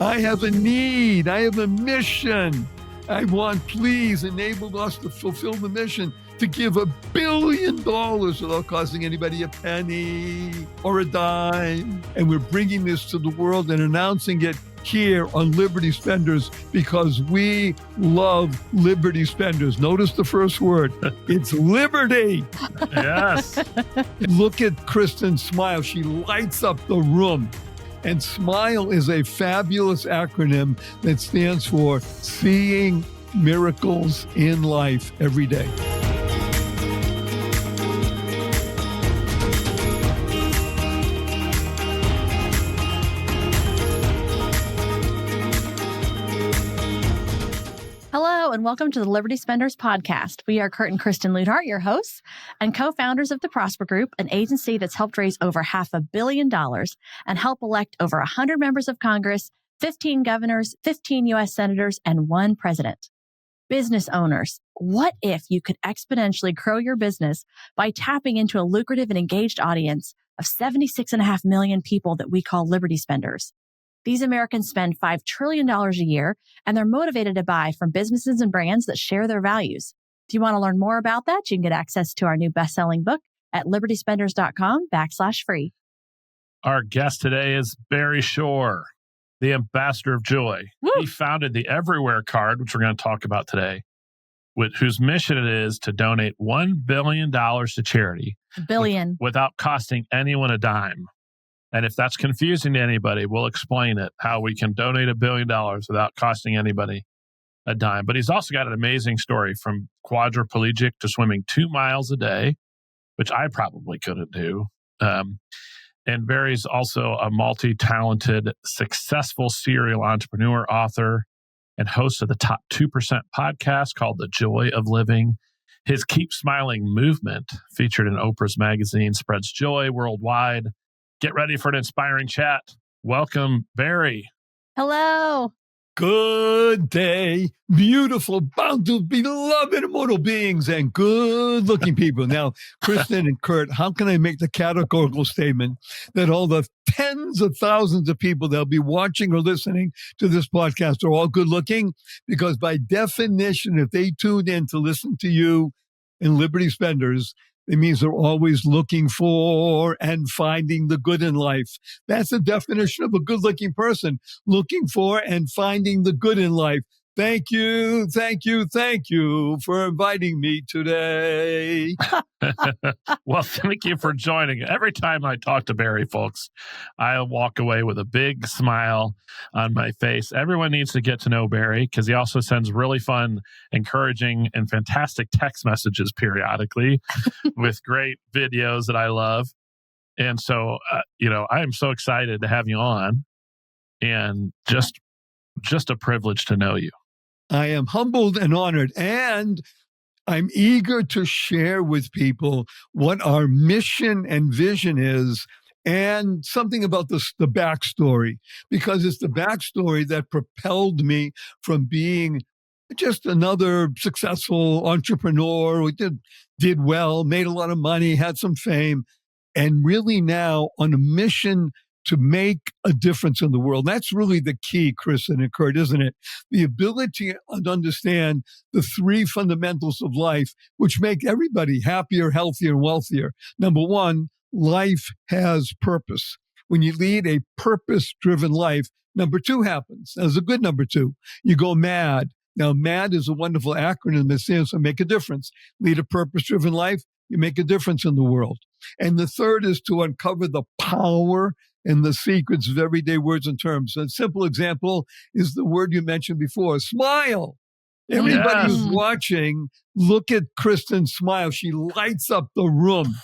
I have a need. I have a mission. I want, please enable us to fulfill the mission to give $1 billion without costing anybody a penny or a dime. And we're bringing this to the world and announcing it here on Liberty Spenders because we love Liberty Spenders. Notice the first word. It's liberty. Yes. Look at Kristen smile. She lights up the room. And SMILE is a fabulous acronym that stands for Seeing Miracles in Life Every Day. Hello, and welcome to the Liberty Spenders podcast. We are Kurt and Kristen Luthart, your hosts and co-founders of the Prosper Group, an agency that's helped raise over $500 million and help elect over 100 members of Congress, 15 governors, 15 U.S. senators, and 1 president. Business owners, what if you could exponentially grow your business by tapping into a lucrative and engaged audience of 76.5 million people that we call Liberty Spenders? These Americans spend $5 trillion a year, and they're motivated to buy from businesses and brands that share their values. If you want to learn more about that, you can get access to our new best-selling book at libertyspenders.com/free. Our guest today is Barry Shore, the ambassador of joy. Woo! He founded the Everywhere Card, which we're going to talk about today, whose mission it is to donate $1 billion to charity. Billion. Without costing anyone a dime. And if that's confusing to anybody, we'll explain it, how we can donate $1 billion without costing anybody a dime. But he's also got an amazing story from quadriplegic to swimming 2 miles a day, which I probably couldn't do. And Barry's also a multi-talented, successful serial entrepreneur, author, and host of the Top 2% podcast called The Joy of Living. His Keep Smiling movement, featured in Oprah's magazine, spreads joy worldwide. Get ready for an inspiring chat. Welcome, Barry. Hello. Good day, beautiful, bountiful, beloved immortal beings, and good-looking people. Now, Kristen and Kurt, how can I make the categorical statement that all the tens of thousands of people that'll be watching or listening to this podcast are all good-looking? Because by definition, if they tuned in to listen to you in Liberty Spenders, it means they're always looking for and finding the good in life. That's the definition of a good-looking person, looking for and finding the good in life. Thank you, thank you, thank you for inviting me today. Well, thank you for joining. Every time I talk to Barry, folks, I walk away with a big smile on my face. Everyone needs to get to know Barry because he also sends really fun, encouraging, and fantastic text messages periodically with great videos that I love. And so, I am so excited to have you on, and just a privilege to know you. I am humbled and honored, and I'm eager to share with people what our mission and vision is and something about the backstory, because it's the backstory that propelled me from being just another successful entrepreneur who did well, made a lot of money, had some fame, and really now on a mission to make a difference in the world. That's really the key, Kristen and Kurt, isn't it? The ability to understand the 3 fundamentals of life, which make everybody happier, healthier, and wealthier. Number 1, life has purpose. When you lead a purpose-driven life, number 2 happens. That's a good number 2. You go mad. Now, MAD is a wonderful acronym that stands for make a difference. Lead a purpose-driven life, you make a difference in the world. And the third is to uncover the power and the secrets of everyday words and terms. A simple example is the word you mentioned before, smile. Everybody who's watching, look at Kristen smile. She lights up the room.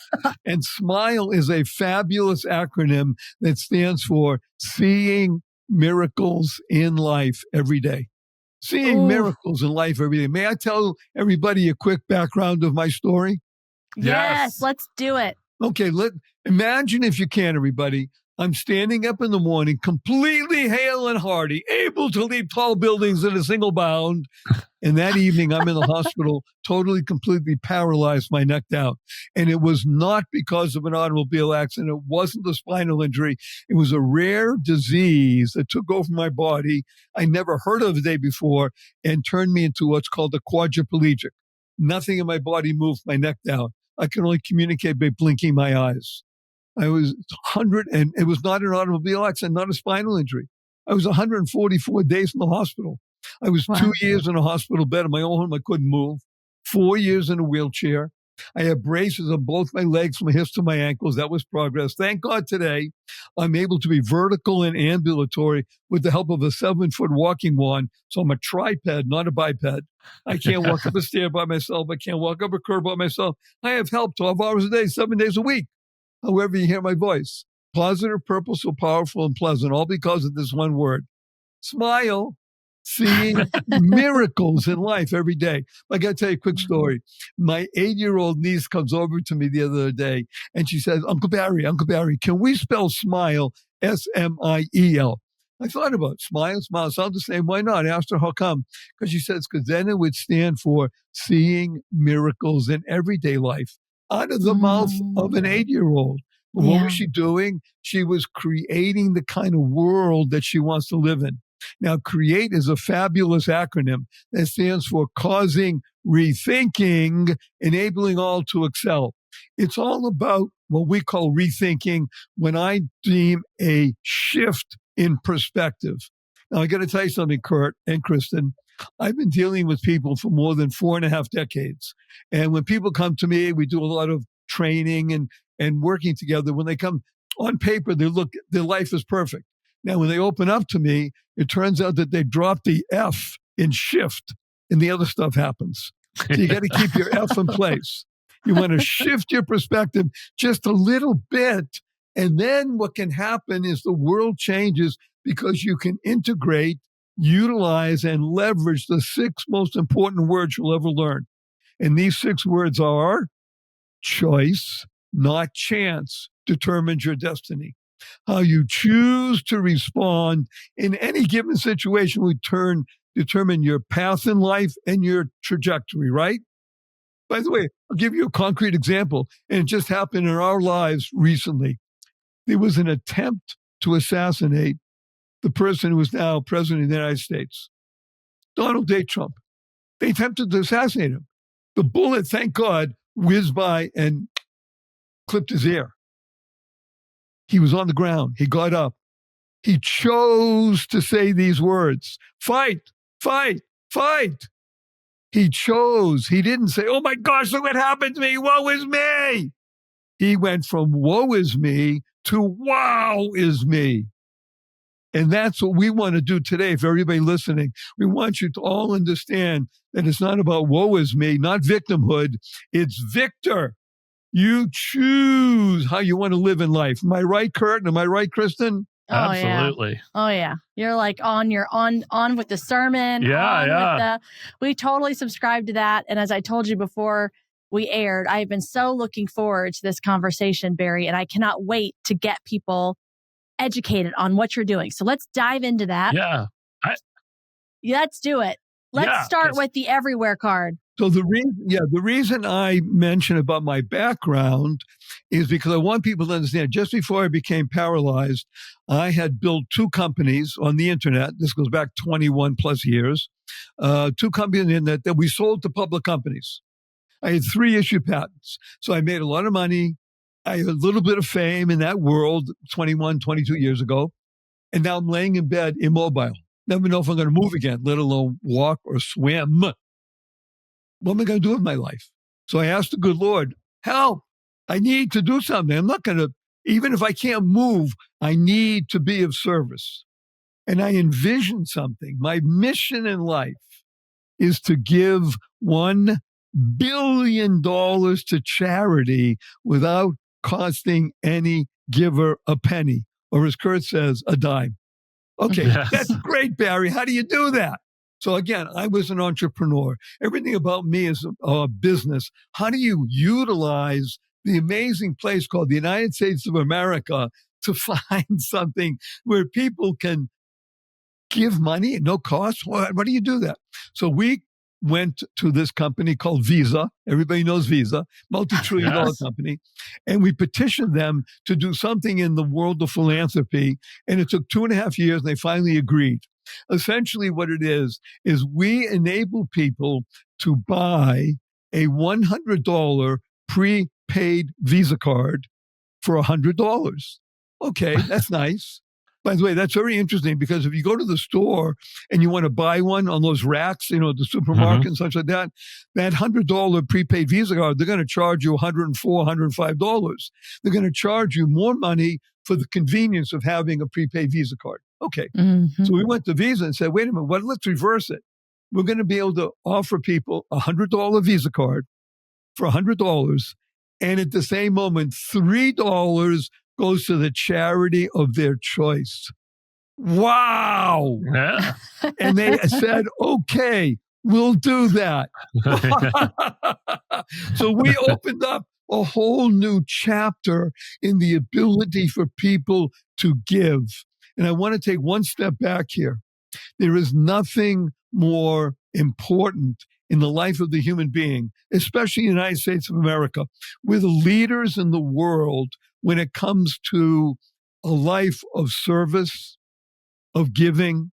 And SMILE is a fabulous acronym that stands for Seeing Miracles in Life Every Day. Seeing miracles in life every day. May I tell everybody a quick background of my story? Yes, let's do it. Okay, imagine if you can, everybody. I'm standing up in the morning, completely hale and hearty, able to leap tall buildings in a single bound. And that evening, I'm in the hospital, totally, completely paralyzed, my neck down. And it was not because of an automobile accident. It wasn't a spinal injury. It was a rare disease that took over my body. I never heard of the day before and turned me into what's called a quadriplegic. Nothing in my body moved my neck down. I could only communicate by blinking my eyes. I was 100, and it was not an automobile accident, not a spinal injury. I was 144 days in the hospital. I was 2 years in a hospital bed in my own home. I couldn't move. 4 years in a wheelchair. I had braces on both my legs, from my hips to my ankles. That was progress. Thank God today I'm able to be vertical and ambulatory with the help of a 7-foot walking wand. So I'm a triped, not a biped. I can't walk up a stair by myself. I can't walk up a curb by myself. I have help 12 hours a day, 7 days a week. However you hear my voice. Positive, purposeful, powerful, and pleasant, all because of this one word. Smile. Seeing miracles in life every day. I got to tell you a quick story. My 8-year-old niece comes over to me the other day, and she says, Uncle Barry, can we spell smile S-M-I-E-L? I thought about it. Smile sounds the same. Why not? I asked her how come. Because she says, because then it would stand for seeing miracles in everyday life out of the mouth of an 8-year-old. What was she doing? She was creating the kind of world that she wants to live in. Now, CREATE is a fabulous acronym that stands for causing rethinking, enabling all to excel. It's all about what we call rethinking when I deem a shift in perspective. Now, I got to tell you something, Kurt and Kristen. I've been dealing with people for more than 4.5 decades. And when people come to me, we do a lot of training and working together. When they come on paper, their life is perfect. Now, when they open up to me, it turns out that they dropped the F in shift and the other stuff happens. So you got to keep your F in place. You want to shift your perspective just a little bit. And then what can happen is the world changes because you can integrate, utilize, and leverage the 6 most important words you'll ever learn. And these 6 words are choice, not chance, determines your destiny. How you choose to respond in any given situation will determine your path in life and your trajectory, right? By the way, I'll give you a concrete example, and it just happened in our lives recently. There was an attempt to assassinate the person who is now president of the United States, Donald J. Trump. They attempted to assassinate him. The bullet, thank God, whizzed by and clipped his ear. He was on the ground. He got up. He chose to say these words, fight, fight, fight. He chose. He didn't say, oh my gosh, look what happened to me. Woe is me. He went from woe is me to wow is me. And that's what we want to do today. For everybody listening, we want you to all understand that it's not about woe is me, not victimhood. It's victor. You choose how you want to live in life. Am I right, Kurt? Am I right, Kristen? Absolutely. Yeah. Oh yeah. You're like on with the sermon. Yeah. We totally subscribe to that. And as I told you before we aired, I've been so looking forward to this conversation, Barry, and I cannot wait to get people educated on what you're doing. So let's dive into that. Yeah. Let's do it. Let's start with the everywhere card. So the reason I mention about my background is because I want people to understand, just before I became paralyzed, I had built 2 companies on the internet. This goes back 21 plus years. 2 companies on the internet that we sold to public companies. I had 3 issued patents. So I made a lot of money. I had a little bit of fame in that world 21, 22 years ago. And now I'm laying in bed immobile. Never know if I'm going to move again, let alone walk or swim. What am I going to do with my life? So I asked the good Lord, help. I need to do something. I'm not going to, even if I can't move, I need to be of service. And I envisioned something. My mission in life is to give $1 billion to charity without costing any giver a penny, or as Kurt says, a dime. Okay, yes. That's great, Barry. How do you do that? So again, I was an entrepreneur. Everything about me is a business. How do you utilize the amazing place called the United States of America to find something where people can give money at no cost? What do you do that? So we went to this company called Visa. Everybody knows Visa, multi-trillion-dollar Yes. company. And we petitioned them to do something in the world of philanthropy. And it took 2.5 years, and they finally agreed. Essentially what it is we enable people to buy a $100 prepaid Visa card for $100. Okay, that's nice. By the way, that's very interesting because if you go to the store and you want to buy one on those racks, the supermarket and such like that, that $100 prepaid Visa card, they're going to charge you $104, $105. They're going to charge you more money for the convenience of having a prepaid Visa card. Okay. So we went to Visa and said, wait a minute, let's reverse it. We're going to be able to offer people a $100 Visa card for $100. And at the same moment, $3 goes to the charity of their choice. Wow. Yeah. And they said, okay, we'll do that. So we opened up a whole new chapter in the ability for people to give. And I want to take one step back here. There is nothing more important in the life of the human being, especially in the United States of America. We're the leaders in the world when it comes to a life of service, of giving,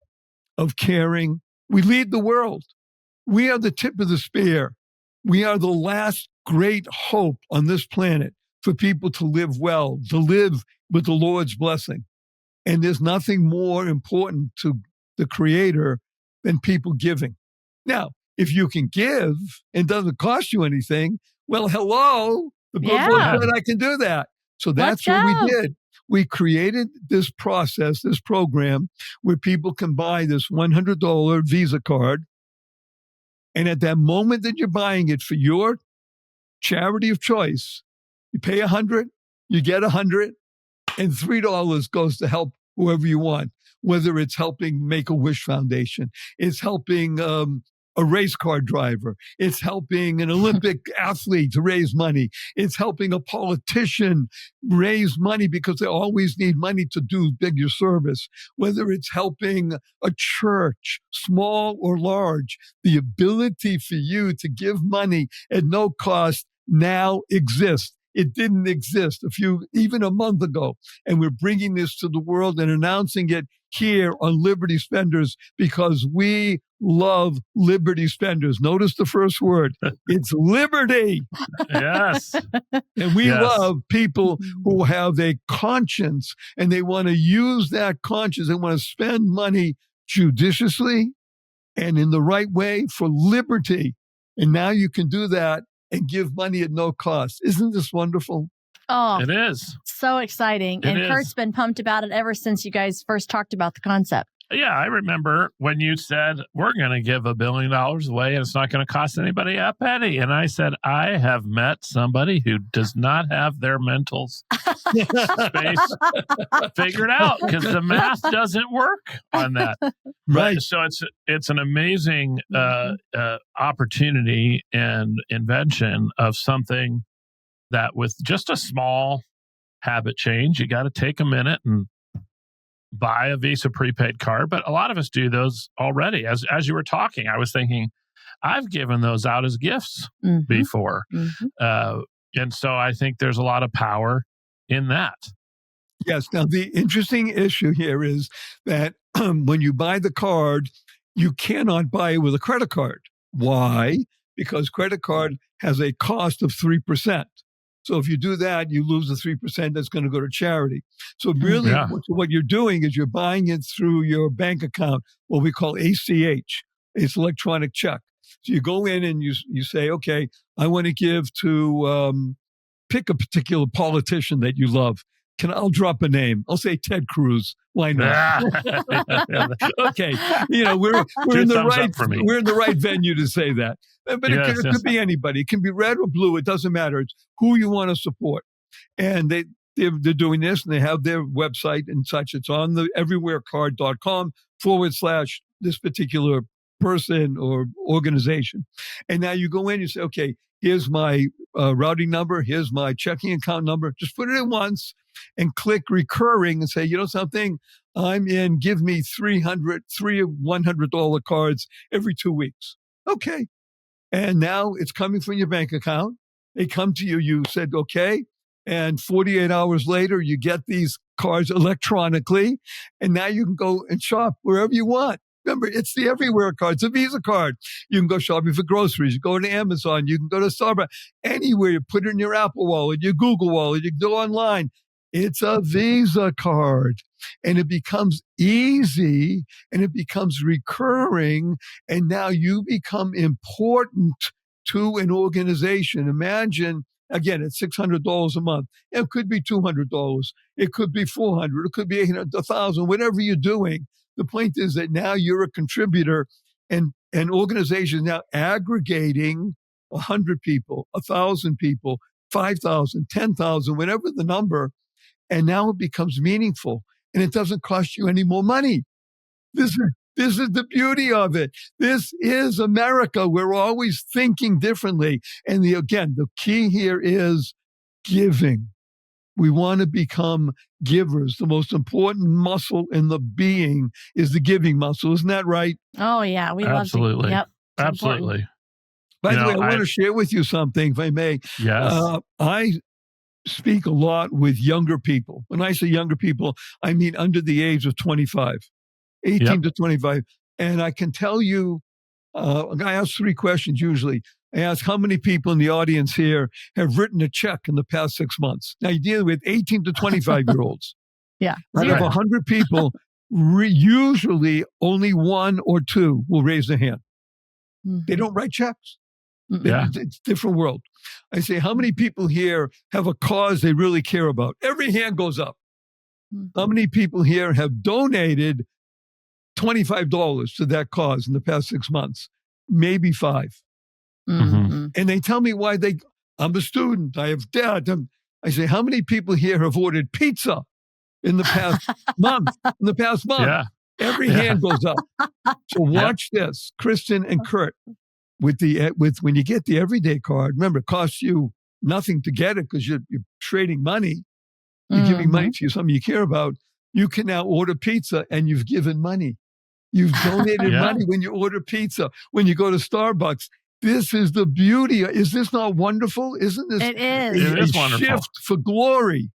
of caring. We lead the world. We are the tip of the spear. We are the last great hope on this planet for people to live well, to live with the Lord's blessing. And there's nothing more important to the Creator than people giving. Now, if you can give and doesn't cost you anything, well, hello, the good Lord said I can do that. So that's what we did. We created this process, this program where people can buy this $100 Visa card. And at that moment that you're buying it for your charity of choice, you pay $100, you get $100, and $3 goes to help whoever you want, whether it's helping Make-A-Wish Foundation, it's helping a race car driver, it's helping an Olympic athlete to raise money, it's helping a politician raise money because they always need money to do bigger service, whether it's helping a church, small or large. The ability for you to give money at no cost now exists. It didn't exist even a month ago. And we're bringing this to the world and announcing it here on Liberty Spenders because we love Liberty Spenders. Notice the first word. It's liberty. Yes. And we love people who have a conscience and they want to use that conscience. They want to spend money judiciously and in the right way for liberty. And now you can do that and give money at no cost. Isn't this wonderful? Oh, it is. So exciting. And Kurt's been pumped about it ever since you guys first talked about the concept. Yeah, I remember when you said, we're going to give $1 billion away and it's not going to cost anybody a penny. And I said, I have met somebody who does not have their mental space figured out because the math doesn't work on that. Right. So it's an amazing opportunity and invention of something that with just a small habit change, you got to take a minute and buy a Visa prepaid card. But a lot of us do those already. As you were talking, I was thinking, I've given those out as gifts before. And so I think there's a lot of power in that. Yes. Now, the interesting issue here is that when you buy the card, you cannot buy it with a credit card. Why? Because credit card has a cost of 3%. So if you do that, you lose the 3% that's going to go to charity. So really what you're doing is you're buying it through your bank account, what we call ACH. It's electronic check. So you go in and you say, okay, I want to give to pick a particular politician that you love. I'll drop a name. I'll say Ted Cruz. Why not? Okay. We're in the right venue to say that. But it could be anybody. It can be red or blue. It doesn't matter. It's who you want to support. And they're doing this and they have their website and such. It's on the everywherecard.com / this particular person or organization. And now you go in and you say, okay, here's my routing number. Here's my checking account number. Just put it in once and click recurring and say, you know something, I'm in, give me three $100 cards every 2 weeks. Okay. And now it's coming from your bank account. They come to you, you said, okay. And 48 hours later, you get these cards electronically. And now you can go and shop wherever you want. Remember, it's the everywhere card. It's a Visa card. You can go shopping for groceries. You go to Amazon. You can go to Starbucks. Anywhere. You put it in your Apple Wallet, your Google Wallet. You can go online. It's a Visa card. And it becomes easy and it becomes recurring. And now you become important to an organization. Imagine, again, it's $600 a month. It could be $200. It could be $400. It could be $800, $1,000, whatever you're doing. The point is that now you're a contributor and an organization is now aggregating 100 people, 1,000 people, 5,000, 10,000, whatever the number. And now it becomes meaningful and it doesn't cost you any more money. This is the beauty of it. This is America. We're always thinking differently. And again, the key here is giving. We want to become givers. The most important muscle in the being is the giving muscle. Isn't that right? Oh, yeah. We Absolutely. love to. Yep. Absolutely. By the way, I want to share with you something, if I may. Yes. I speak a lot with younger people. When I say younger people, I mean under the age of 25, 18 to 25. And I can tell you, I ask 3 questions usually. I ask how many people in the audience here have written a check in the past 6 months. Now, you deal with 18 to 25-year-olds. Yeah. Out of 100 people, usually only 1 or 2 will raise their hand. Mm-hmm. They don't write checks. Yeah. It's a different world. I say, how many people here have a cause they really care about? Every hand goes up. Mm-hmm. How many people here have donated $25 to that cause in the past 6 months? Maybe 5. Mm-hmm. And they tell me why I'm a student, I have debt. I say, how many people here have ordered pizza in the past month? Yeah. Every hand goes up. So watch this, Kristen and Kurt, with when you get the everyday card, remember, it costs you nothing to get it because you're trading money. You're giving money to something you care about. You can now order pizza and you've given money. You've donated money when you order pizza, when you go to Starbucks. This is the beauty. Is this not wonderful? Isn't this? It is. It is wonderful. Shift for glory.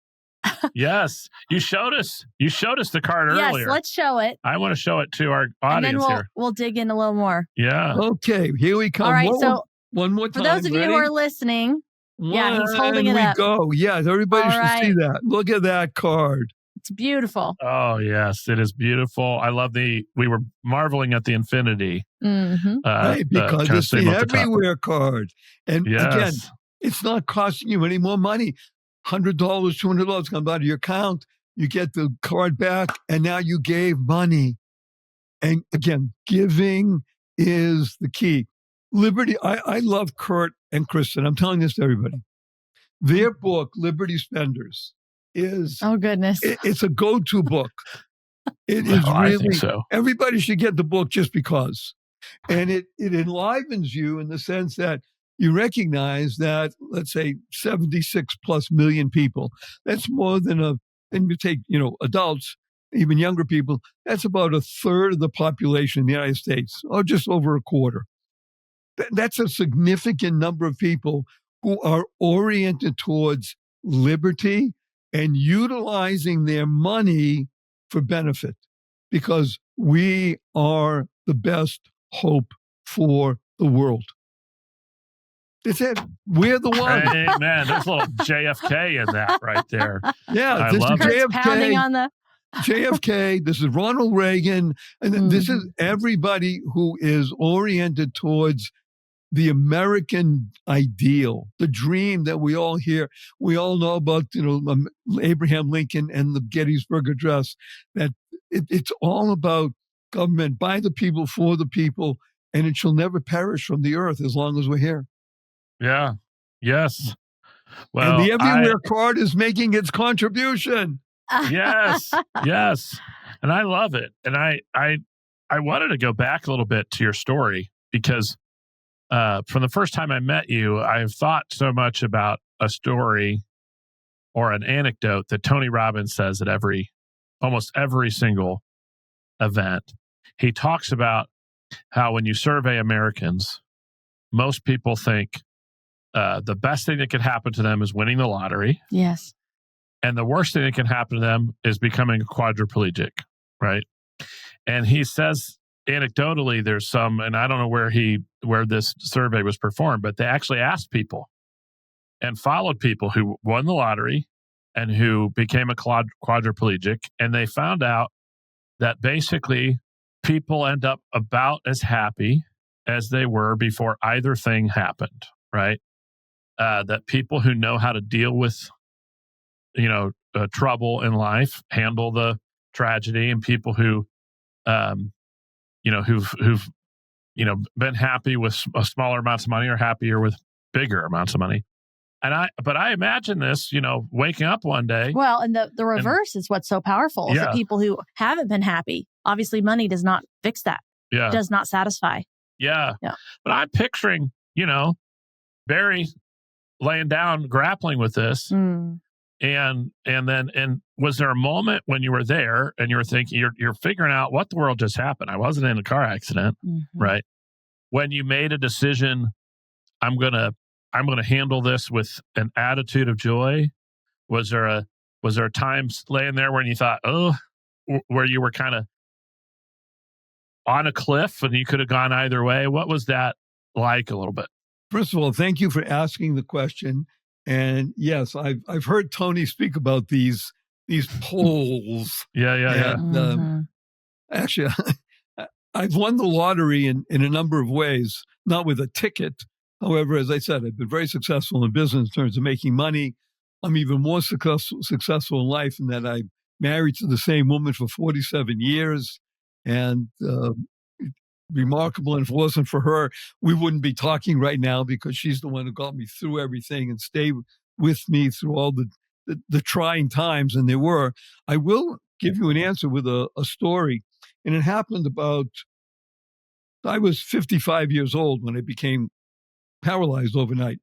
Yes. You showed us the card earlier. Yes, let's show it. I want to show it to our And then audience here. we'll dig in a little more. Yeah. Okay, here we come. All right, so one more time. For those of you who are listening, yeah, he's holding it up. Go. Yes, everybody should see that. Look at that card. It's beautiful. Oh, yes. It is beautiful. I love we were marveling at the infinity. Mm-hmm. Right, because it's the everywhere card. And again, it's not costing you any more money. $100, $200 comes out of your account. You get the card back, and now you gave money. And again, giving is the key. Liberty, I love Kurt and Kristen. I'm telling this to everybody. Their book, Liberty Spenders, is oh goodness, it's a go-to book. It is really. I think so. Everybody should get the book just because, and it enlivens you in the sense that you recognize that, let's say, 76 plus million people. That's more than and you take adults, even younger people. That's about 1/3 of the population in the United States, or just over 1/4. That's a significant number of people who are oriented towards liberty and utilizing their money for benefit, because we are the best hope for the world. That's it. We're the one. Amen. There's a little JFK in that right there. Yeah, this is JFK. Pounding on the JFK. This is Ronald Reagan, and this is everybody who is oriented towards the American ideal, the dream that we all hear. We all know about, Abraham Lincoln and the Gettysburg Address, that it's all about government by the people, for the people, and it shall never perish from the earth as long as we're here. Yeah. Yes. Well, and the everywhere card is making its contribution. Yes. Yes. And I love it. And I wanted to go back a little bit to your story, because from the first time I met you, I've thought so much about a story or an anecdote that Tony Robbins says at almost every single event. He talks about how when you survey Americans, most people think the best thing that could happen to them is winning the lottery. Yes. And the worst thing that can happen to them is becoming a quadriplegic, right? And he says, anecdotally, there's some, and I don't know where this survey was performed, but they actually asked people and followed people who won the lottery and who became a quadriplegic. And they found out that basically people end up about as happy as they were before either thing happened, right? That people who know how to deal with, trouble in life, handle the tragedy, and people who, who've been happy with smaller amounts of money are happier with bigger amounts of money. But I imagine this, waking up one day. Well, and the reverse is what's so powerful. Yeah. The people who haven't been happy, obviously money does not fix that. Yeah. It does not satisfy. Yeah. Yeah. But I'm picturing, Barry laying down, grappling with this. Mm. And was there a moment when you were there and you were thinking, you're figuring out what the world just happened? I wasn't in a car accident, right? When you made a decision, I'm gonna handle this with an attitude of joy. Was there a time laying there when you thought, where you were kind of on a cliff and you could have gone either way? What was that like a little bit? First of all, thank you for asking the question. And yes, I've heard Tony speak about these polls. Yeah. And, actually, I've won the lottery in a number of ways, not with a ticket. However, as I said, I've been very successful in business in terms of making money. I'm even more successful in life in that I'm married to the same woman for 47 years. And remarkable. And if it wasn't for her, we wouldn't be talking right now, because she's the one who got me through everything and stayed with me through all the trying times. And there were. I will give you an answer with a story. And it happened I was 55 years old when I became paralyzed overnight.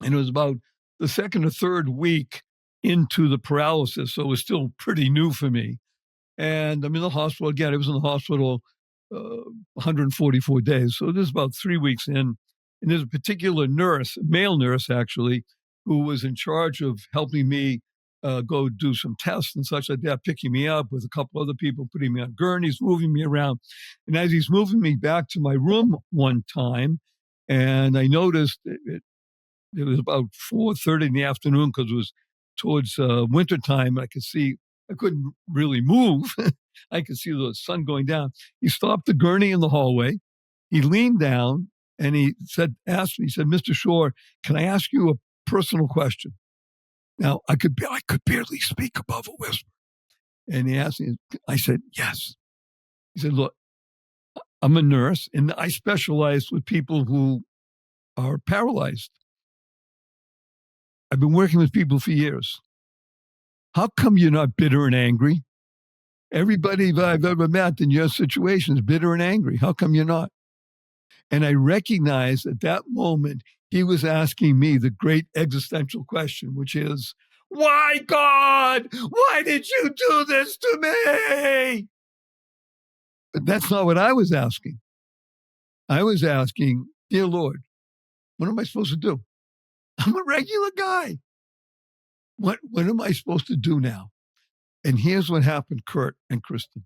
And it was about the second or third week into the paralysis. So it was still pretty new for me. And I'm in the hospital again. I was in the hospital 144 days. So this is about 3 weeks in. And there's a particular nurse, male nurse actually, who was in charge of helping me go do some tests and such like that, picking me up with a couple other people, putting me on gurneys, moving me around. And as he's moving me back to my room one time, and I noticed it was about 4:30 in the afternoon, because it was towards wintertime. I couldn't really move. I could see the sun going down. He stopped the gurney in the hallway. He leaned down and he said, "Mr. Shore, can I ask you a personal question?" Now, I could barely speak above a whisper. And he asked me, I said, "Yes." He said, "Look, I'm a nurse and I specialize with people who are paralyzed. I've been working with people for years. How come you're not bitter and angry? Everybody I've ever met in your situation is bitter and angry. How come you're not?" And I recognized at that moment, he was asking me the great existential question, which is, why, God? Why did you do this to me? But that's not what I was asking. I was asking, dear Lord, what am I supposed to do? I'm a regular guy. What am I supposed to do now? And here's what happened, Kurt and Kristen.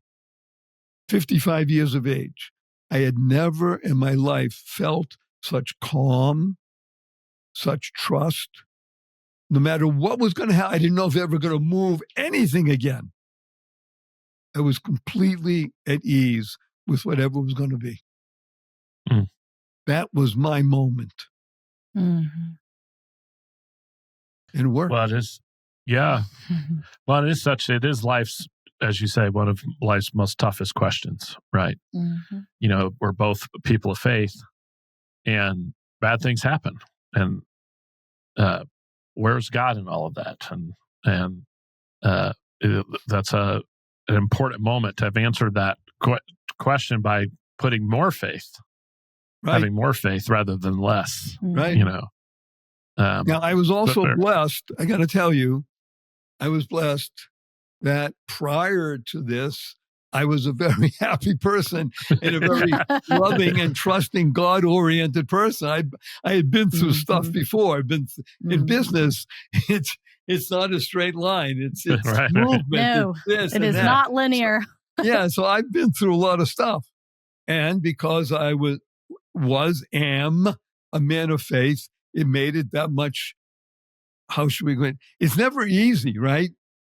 55 years of age. I had never in my life felt such calm, such trust. No matter what was going to happen, I didn't know if I was ever going to move anything again. I was completely at ease with whatever was going to be. Mm. That was my moment. Mm-hmm. And it worked. Well, it is. Yeah. Well, it is life's, as you say, one of life's most toughest questions, right? Mm-hmm. We're both people of faith and bad things happen. And where's God in all of that? And that's an important moment to have answered that question by putting more faith, Right. having more faith rather than less, Right. Now, I was also blessed, I got to tell you, I was blessed that prior to this, I was a very happy person and a very loving and trusting, God-oriented person. I had been through stuff before. I've been in business. It's not a straight line. It's Right. movement. No, it's this it and is that. not linear. Yeah, so I've been through a lot of stuff. And because I am a man of faith, it made it that much, how should we go in? It's never easy, right?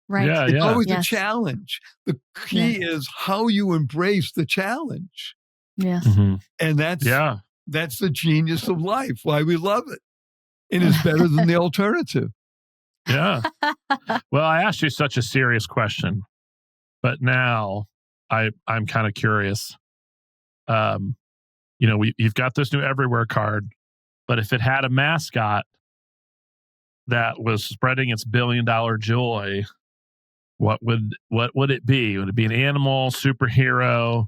Right. Yeah, It's always a Yes. challenge. The key is how you embrace the challenge. Yes. Mhm. And that's the genius of life, why we love it. And it's better than the alternative. Yeah. Well, I asked you such a serious question, but now I'm kind of curious. You've got this new Everywhere card, but if it had a mascot that was spreading its $1 billion joy, what would it be? Would it be an animal, superhero,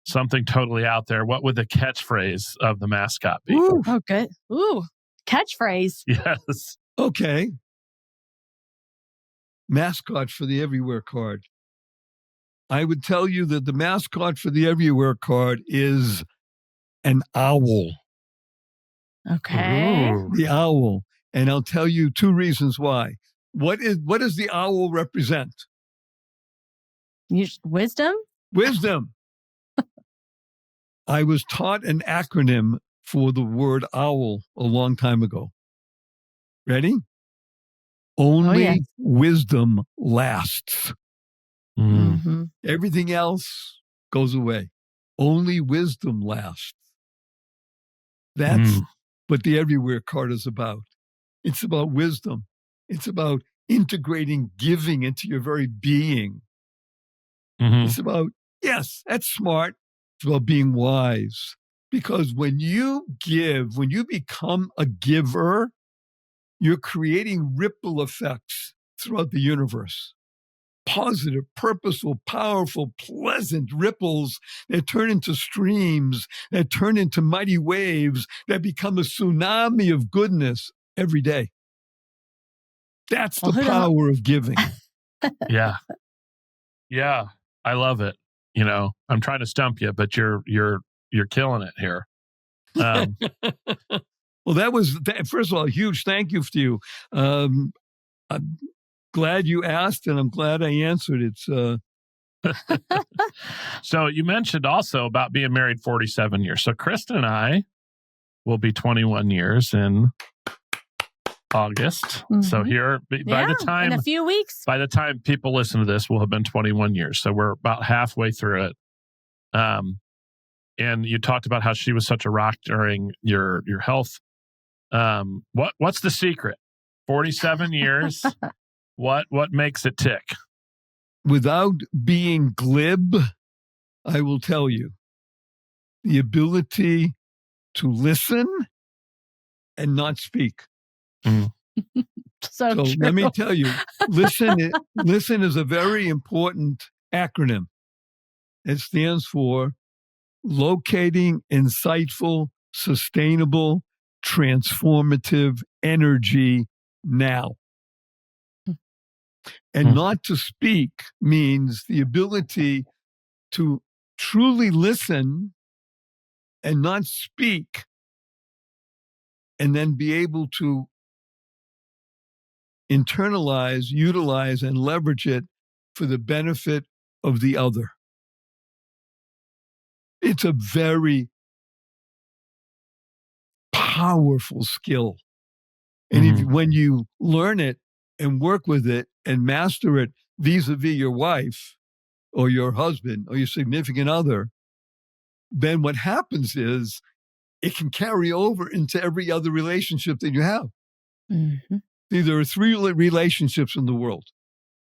something totally out there? What would the catchphrase of the mascot be? Ooh, Oh, good. Ooh, catchphrase. Yes. okay. Mascot for the Everywhere card. I would tell you that the mascot for the Everywhere card is an owl. Okay. Ooh. The owl. And I'll tell you 2 reasons why. What does the owl represent? Wisdom? Wisdom. I was taught an acronym for the word owl a long time ago. Ready? Only yes. wisdom lasts. Mm. Everything else goes away. Only wisdom lasts. That's what the Everywhere card is about. It's about wisdom. It's about integrating giving into your very being. Mhm. It's about, yes, that's smart. It's about being wise. Because when you give, when you become a giver, you're creating ripple effects throughout the universe. Positive, purposeful, powerful, pleasant ripples that turn into streams, that turn into mighty waves, that become a tsunami of goodness every day. That's the power of giving. Yeah. Yeah. I love it. I'm trying to stump you, but you're killing it here. Well, that was, first of all, a huge thank you to you. I'm glad you asked, and I'm glad I answered. It's So you mentioned also about being married 47 years. So Kristen and I will be 21 years in August. So here, by the time, in a few weeks, by the time people listen to this, we'll have been 21 years. So we're about halfway through it. And you talked about how she was such a rock during your health. What's the secret? 47 years. What makes it tick? Without being glib, I will tell you the ability to listen and not speak. So true. Let me tell you, listen is a very important acronym. It stands for locating insightful, sustainable, transformative energy now. And not to speak means the ability to truly listen and not speak, and then be able to internalize, utilize, and leverage it for the benefit of the other. It's a very powerful skill. And when you learn it and work with it and master it vis-a-vis your wife or your husband or your significant other, then what happens is it can carry over into every other relationship that you have. There are 3 relationships in the world.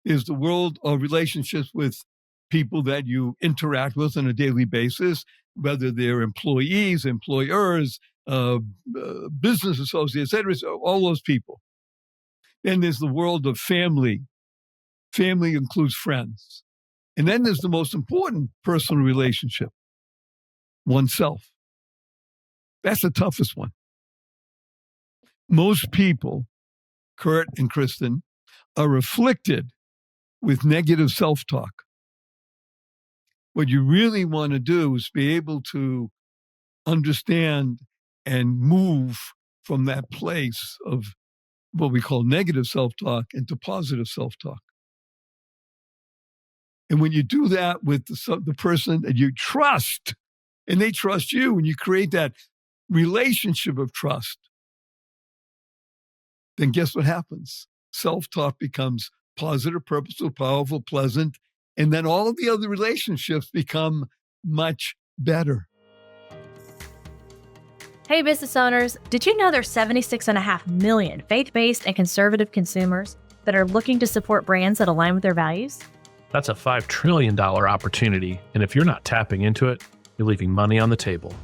There's the world of relationships with people that you interact with on a daily basis, whether they're employees, employers, business associates, etc., all those people. Then there's the world of family. Family includes friends. And then there's the most important personal relationship, oneself. That's the toughest one. Most people, Kurt and Kristen, are afflicted with negative self-talk. What you really want to do is be able to understand and move from that place of what we call negative self-talk into positive self-talk. And when you do that with the person that you trust, and they trust you, and you create that relationship of trust, then guess what happens? Self-talk becomes positive, purposeful, powerful, pleasant, and then all of the other relationships become much better. Hey, business owners, did you know there's 76.5 million faith-based and conservative consumers that are looking to support brands that align with their values? That's a $5 trillion opportunity, and if you're not tapping into it, you're leaving money on the table.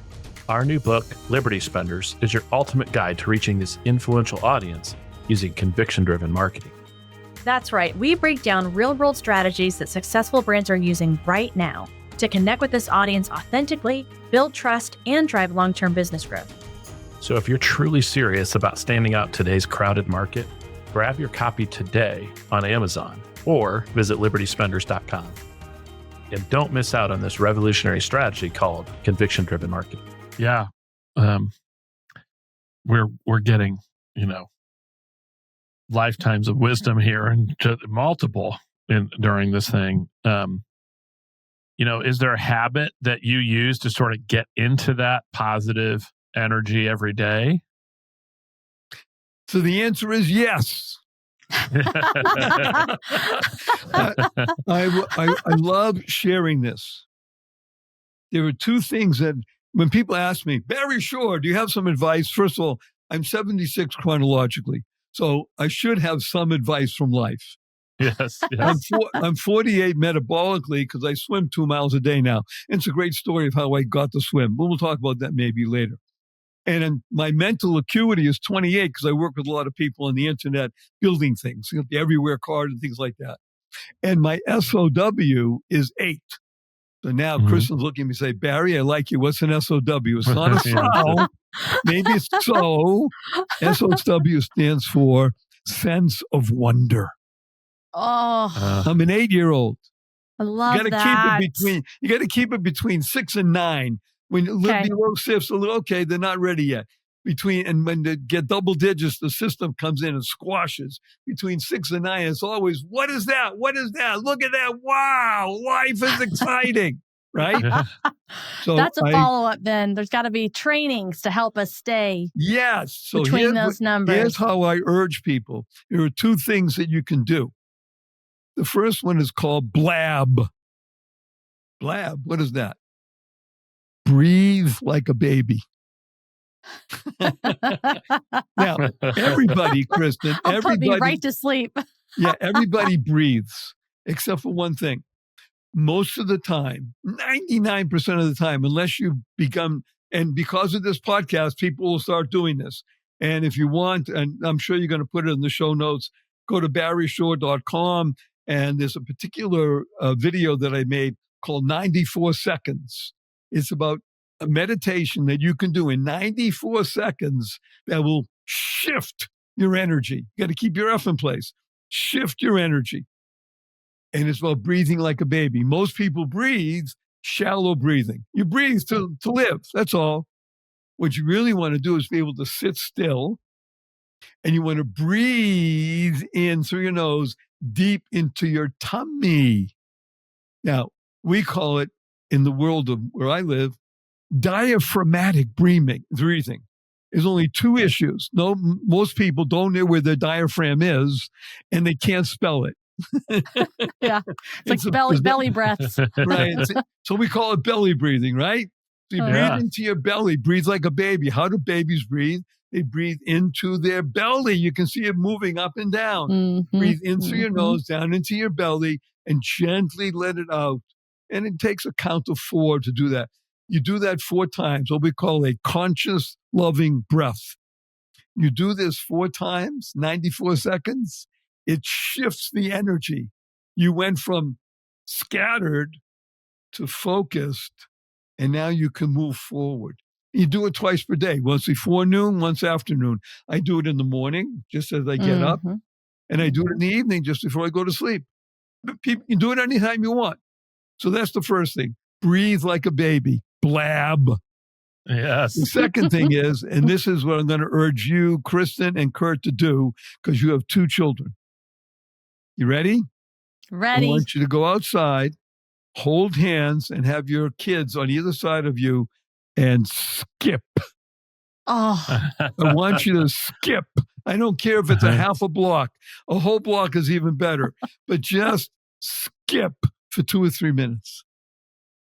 Our new book, Liberty Spenders, is your ultimate guide to reaching this influential audience using conviction-driven marketing. That's right. We break down real-world strategies that successful brands are using right now to connect with this audience authentically, build trust, and drive long-term business growth. So if you're truly serious about standing out in today's crowded market, grab your copy today on Amazon or visit libertyspenders.com. And don't miss out on this revolutionary strategy called conviction-driven marketing. Yeah. We're getting, lifetimes of wisdom here and multiple during this thing. Is there a habit that you use to sort of get into that positive energy every day? So the answer is yes. I love sharing this. There are two things that when people ask me, Barry Shore, do you have some advice? First of all, I'm 76 chronologically, so I should have some advice from life. Yes. I'm 48 metabolically because I swim 2 miles a day now. It's a great story of how I got to swim, but we'll talk about that maybe later. And my mental acuity is 28 because I work with a lot of people on the internet building things, the Everywhere card and things like that. And my SOW is 8. So now Kristen's looking at me and say, Barry, I like you. What's an SOW? It's not a so. Maybe it's so. SOW stands for sense of wonder. Oh, I'm an 8-year-old. I love You got to keep it between 6 and 9. When you live below 6, okay, they're not ready yet. And when they get double digits, the system comes in and squashes. Between 6 and 9, it's always, what is that? What is that? Look at that. Wow, life is exciting, right? So that's a follow-up then. There's got to be trainings to help us stay between those numbers. Here's how I urge people. There are 2 things that you can do. The first one is called blab. Blab, what is that? Breathe like a baby. Now, everybody, Kristen, put me right to sleep. Yeah, everybody breathes, except for one thing. Most of the time, 99% of the time, unless you become, and because of this podcast, people will start doing this. And if you want, and I'm sure you're going to put it in the show notes, go to barryshore.com, and there's a particular video that I made called 94 Seconds. It's about a meditation that you can do in 94 seconds that will shift your energy. You got to keep your F in place. Shift your energy. And it's about breathing like a baby. Most people breathe shallow breathing. You breathe to live. That's all. What you really want to do is be able to sit still, and you want to breathe in through your nose deep into your tummy. Now, we call it, in the world of where I live, diaphragmatic breathing. There's only 2 issues. Most people don't know where their diaphragm is, and they can't spell it. Yeah, it's like belly breaths. Right. So we call it belly breathing, right? So you breathe into your belly. Breathe like a baby. How do babies breathe? They breathe into their belly. You can see it moving up and down. Mm-hmm. Breathe in through your nose, down into your belly, and gently let it out. And it takes a count of 4 to do that. You do that 4 times, what we call a conscious, loving breath. You do this 4 times, 94 seconds, it shifts the energy. You went from scattered to focused, and now you can move forward. You do it twice per day, once before noon, once afternoon. I do it in the morning, just as I get up, and I do it in the evening, just before I go to sleep. But people can do it anytime you want. So that's the first thing. breathe like a baby, blab. Yes. The second thing is, and this is what I'm going to urge you, Kristen and Kurt, to do, because you have 2 children. You ready? I Ready. want you to go outside, hold hands, and have your kids on either side of you and skip. Oh, I want you to skip. I don't care if it's a half a block. A whole block is even better. But just skip for 2 or 3 minutes.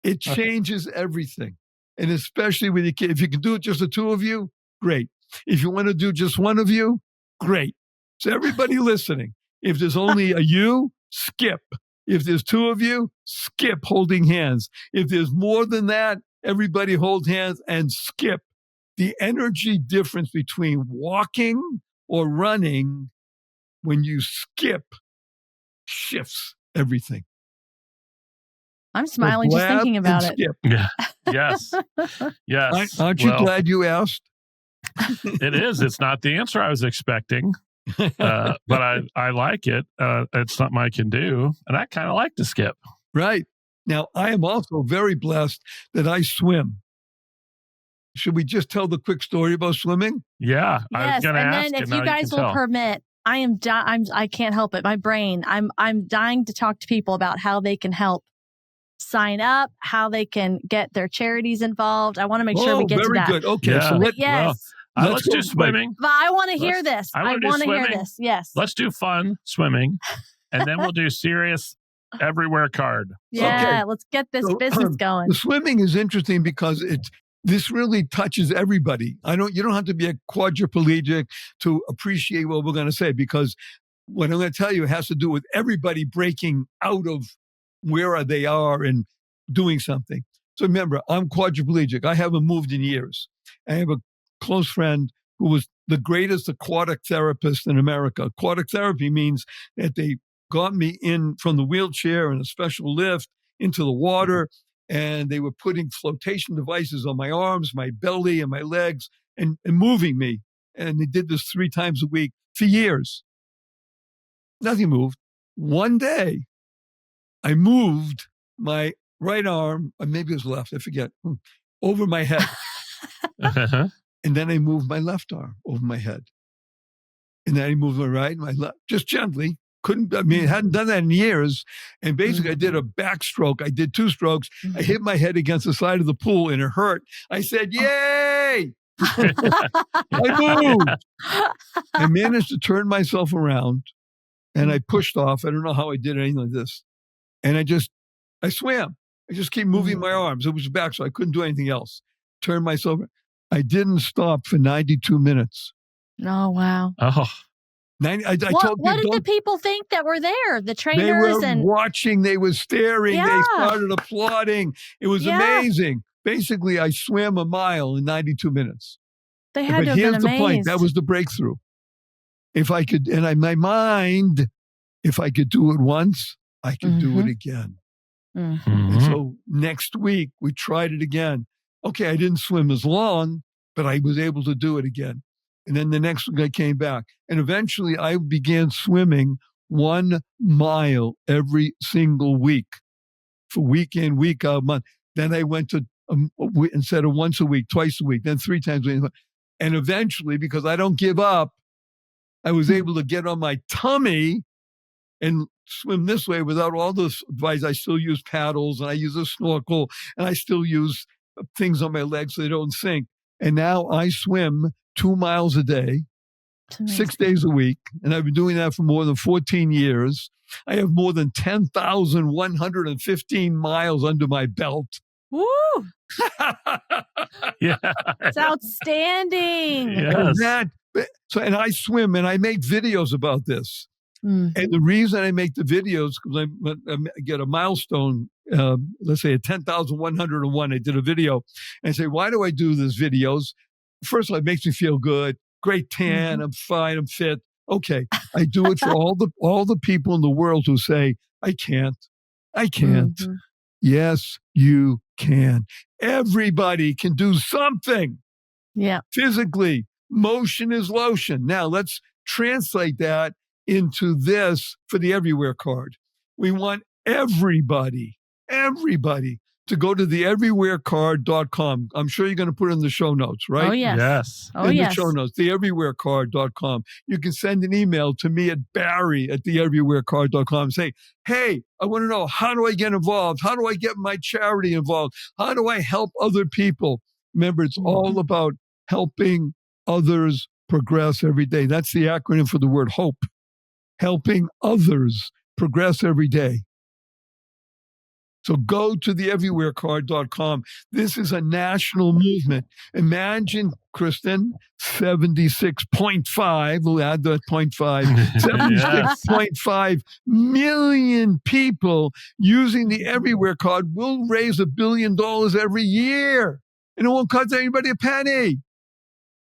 It changes everything. And especially with your kid. If you can do it just the 2 of you, great. If you want to do just one of you, great. So everybody listening, if there's only a you, skip. If there's 2 of you, skip holding hands. If there's more than that, everybody hold hands and skip. The energy difference between walking or running when you skip shifts everything. I'm smiling just thinking about it. Skip. Yeah. Yes. Yes. Aren't you glad you asked? It is. It's not the answer I was expecting, but I like it. It's something I can do, and I kind of like to skip. Right. Now, I am also very blessed that I swim. Should we just tell the quick story about swimming? Yeah. I was Yes, going to and ask. then if now you guys will can tell. permit, I can't help it. My brain, I'm dying to talk to people about how they can help sign up, how they can get their charities involved. I want to make sure we get to that. Very good. Okay, Yeah. so Yes. Let's do swimming. But I want to hear this. I I wanna do want to hear swimming. this. Yes. Let's do fun swimming, and then we'll do serious everywhere card. Yeah, let's get this So, business going. The swimming is interesting because this really touches everybody. You don't have to be a quadriplegic to appreciate what we're going to say, because what I'm going to tell you has to do with everybody breaking out of where they are and doing something. So remember, I'm quadriplegic. I haven't moved in years. I have a close friend who was the greatest aquatic therapist in America. Aquatic therapy means that they got me in from the wheelchair in a special lift into the water, and they were putting flotation devices on my arms, my belly, and my legs, and moving me. And they did this 3 times a week for years. Nothing moved. One day, I moved my right arm, or maybe it was left, I forget, over my head. And then I moved my left arm over my head. And then I moved my right and my left, just gently. Hadn't done that in years. And basically I did a backstroke. I did 2 strokes. I hit my head against the side of the pool and it hurt. I said, yay! I moved. I managed to turn myself around and I pushed off. I don't know how I did anything like this. And I swam. I just keep moving my arms. It was back, so I couldn't do anything else. Turned myself. I didn't stop for 92 minutes. Oh, wow. Oh. I told What you, did the people think that were there? The trainers? they were watching. They were staring. Yeah. They started applauding. It was amazing. Basically, I swam a mile in 92 minutes. They had to have been here's the amazed. point. That was the breakthrough. If I could, and my mind, if I could do it once, I could do it again. And so next week, we tried it again. Okay, I didn't swim as long, but I was able to do it again. And then the next week I came back. And eventually I began swimming 1 mile every single week for week in, week out, month. Then I went to, instead of once a week, twice a week, then 3 times a week. And eventually, because I don't give up, I was able to get on my tummy and swim this way without all this advice. I still use paddles and I use a snorkel and I still use things on my legs so they don't sink. And now I swim 2 miles a day, 6 days a week. And I've been doing that for more than 14 years. I have more than 10,115 miles under my belt. Woo! Yeah. It's outstanding. Yes. And I swim and I make videos about this. And the reason I make the videos, because I get a milestone, let's say at 10,101, I did a video and say, why do I do these videos? First of all, it makes me feel good. Great tan. I'm fine. I'm fit. Okay. I do it for all the people in the world who say, I can't. Yes, you can. Everybody can do something. Yeah. Physically, motion is lotion. Now let's translate that into this for the everywhere card. We want everybody to go to the everywherecard.com. I'm sure you're going to put it in the show notes, right? Oh, yes. Yes. Oh, in yes. the show notes, the everywherecard.com. You can send an email to me at barry@the Say, hey, I want to know, how do I get involved? How do I get my charity involved? How do I help other people? Remember, it's all about helping others progress every day. That's the acronym for the word hope. Helping others progress every day. So go to the everywherecard.com. This is a national movement. Imagine, Kristen, 76.5, we'll add the 0.5, 76.5 million people using the Everywhere card will raise $1 billion every year. And it won't cost anybody a penny.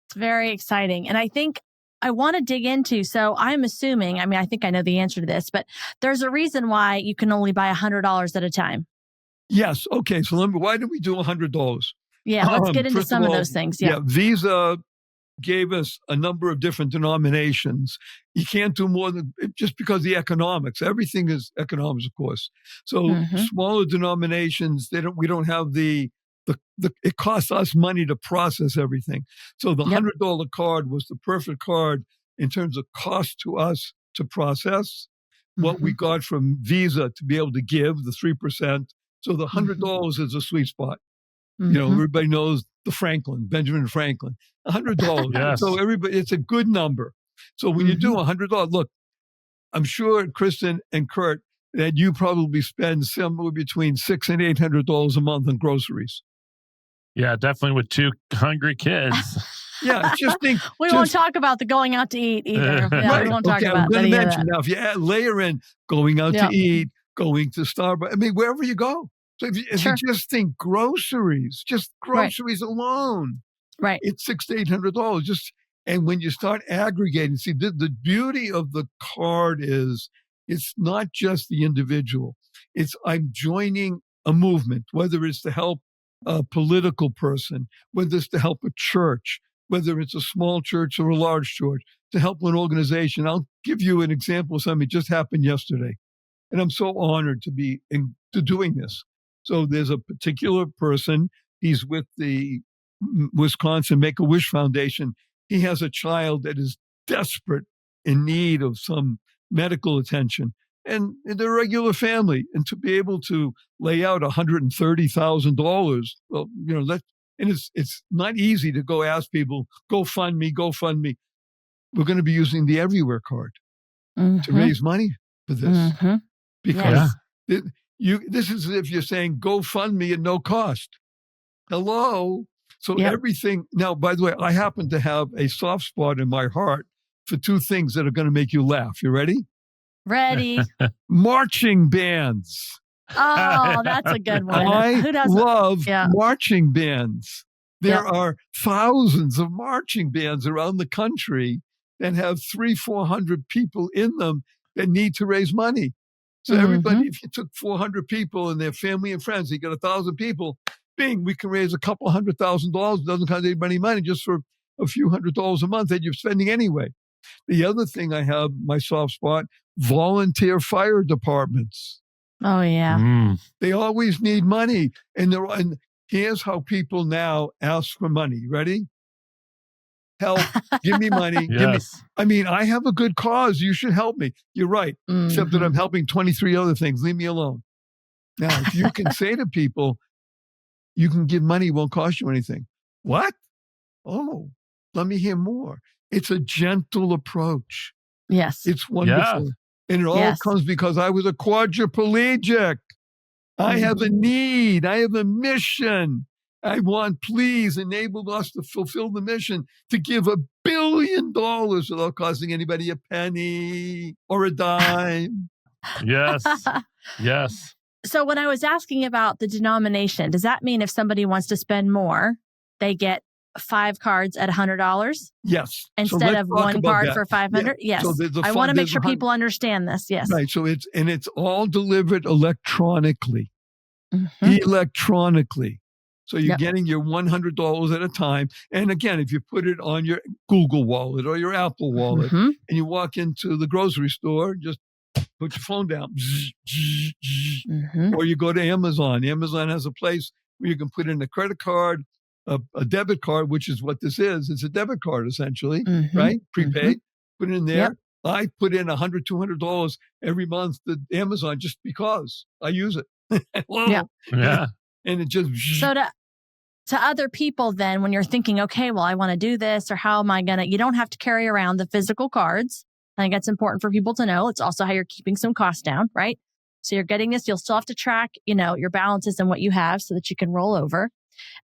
It's very exciting. And I think I want to dig into, so I'm assuming, I think I know the answer to this, but there's a reason why you can only buy $100 at a time. Yes. Okay. So why did we do $100? Yeah, let's get into some of those things. Yeah. Visa gave us a number of different denominations. You can't do more than, just because of the economics. Everything is economics, of course. So smaller denominations, we don't have it costs us money to process everything. So the $100 card was the perfect card in terms of cost to us to process. What we got from Visa to be able to give, the 3%. So the $100 is a sweet spot. You know, everybody knows Benjamin Franklin, $100. Yes. So it's a good number. So when you do $100, look, I'm sure, Kristen and Kurt, that you probably spend somewhere between $600 and $800 a month on groceries. Yeah, definitely with 2 hungry kids. Yeah, we won't talk about the going out to eat either. Yeah, we won't talk about that either. Now, if you layer in going out to eat, going to Starbucks, wherever you go. So if you just think groceries, alone, right, it's $600 to $800. And when you start aggregating, see, the beauty of the card is it's not just the individual. It's I'm joining a movement, whether it's to help a political person, whether it's to help a church, whether it's a small church or a large church, to help an organization. I'll give you an example of something that just happened yesterday. And I'm so honored to be to doing this. So there's a particular person, he's with the Wisconsin Make-A-Wish Foundation. He has a child that is desperate in need of some medical attention. And they're a regular family. And to be able to lay out $130,000, well, it's not easy to go ask people, go fund me. We're going to be using the Everywhere card to raise money for this. Because this is as if you're saying, go fund me at no cost. Hello? So everything. Now, by the way, I happen to have a soft spot in my heart for 2 things that are going to make you laugh. You ready? Ready. Marching bands. Oh, that's a good one. I love marching bands. There are thousands of marching bands around the country that have 300-400 people in them that need to raise money. So everybody, if you took 400 people and their family and friends, you got 1,000 people, bing, we can raise a couple $100,000. It doesn't cost anybody money, just for a few $100s a month that you're spending anyway. The other thing I have, my soft spot, volunteer fire departments. Oh, yeah. They always need money. And here's how people now ask for money. Ready? Help, give me money. I have a good cause. You should help me. You're right. Except that I'm helping 23 other things. Leave me alone. Now, if you can say to people, you can give money, it won't cost you anything. What? Oh, let me hear more. It's a gentle approach. Yes. It's wonderful. Yeah. And it all comes because I was a quadriplegic. I have a need. I have a mission. Please enable us to fulfill the mission to give $1 billion without costing anybody a penny or a dime. Yes. Yes. So when I was asking about the denomination, does that mean if somebody wants to spend more, they get 5 cards at $100? Yes. Instead of 1 card for $500? Yes. So I want to make sure people understand this. Yes. Right. So it's all delivered electronically. Electronically. So you're getting your $100 at a time. And again, if you put it on your Google wallet or your Apple wallet and you walk into the grocery store, just put your phone down. Zzz, zzz, zzz. Mm-hmm. Or you go to Amazon. Amazon has a place where you can put in a credit card, a debit card, which is what this is. It's a debit card, essentially, Mm-hmm. right? Prepaid. Mm-hmm. Put it in there. Yep. I put in $100, $200 every month to Amazon just because I use it. Hello. Yeah. Yeah. And it just... So to other people then, when you're thinking, okay, well, I want to do this, or how am I going to, you don't have to carry around the physical cards. I think that's important for people to know. It's also how you're keeping some costs down, right? So you're getting this, you'll still have to track, your balances and what you have so that you can roll over.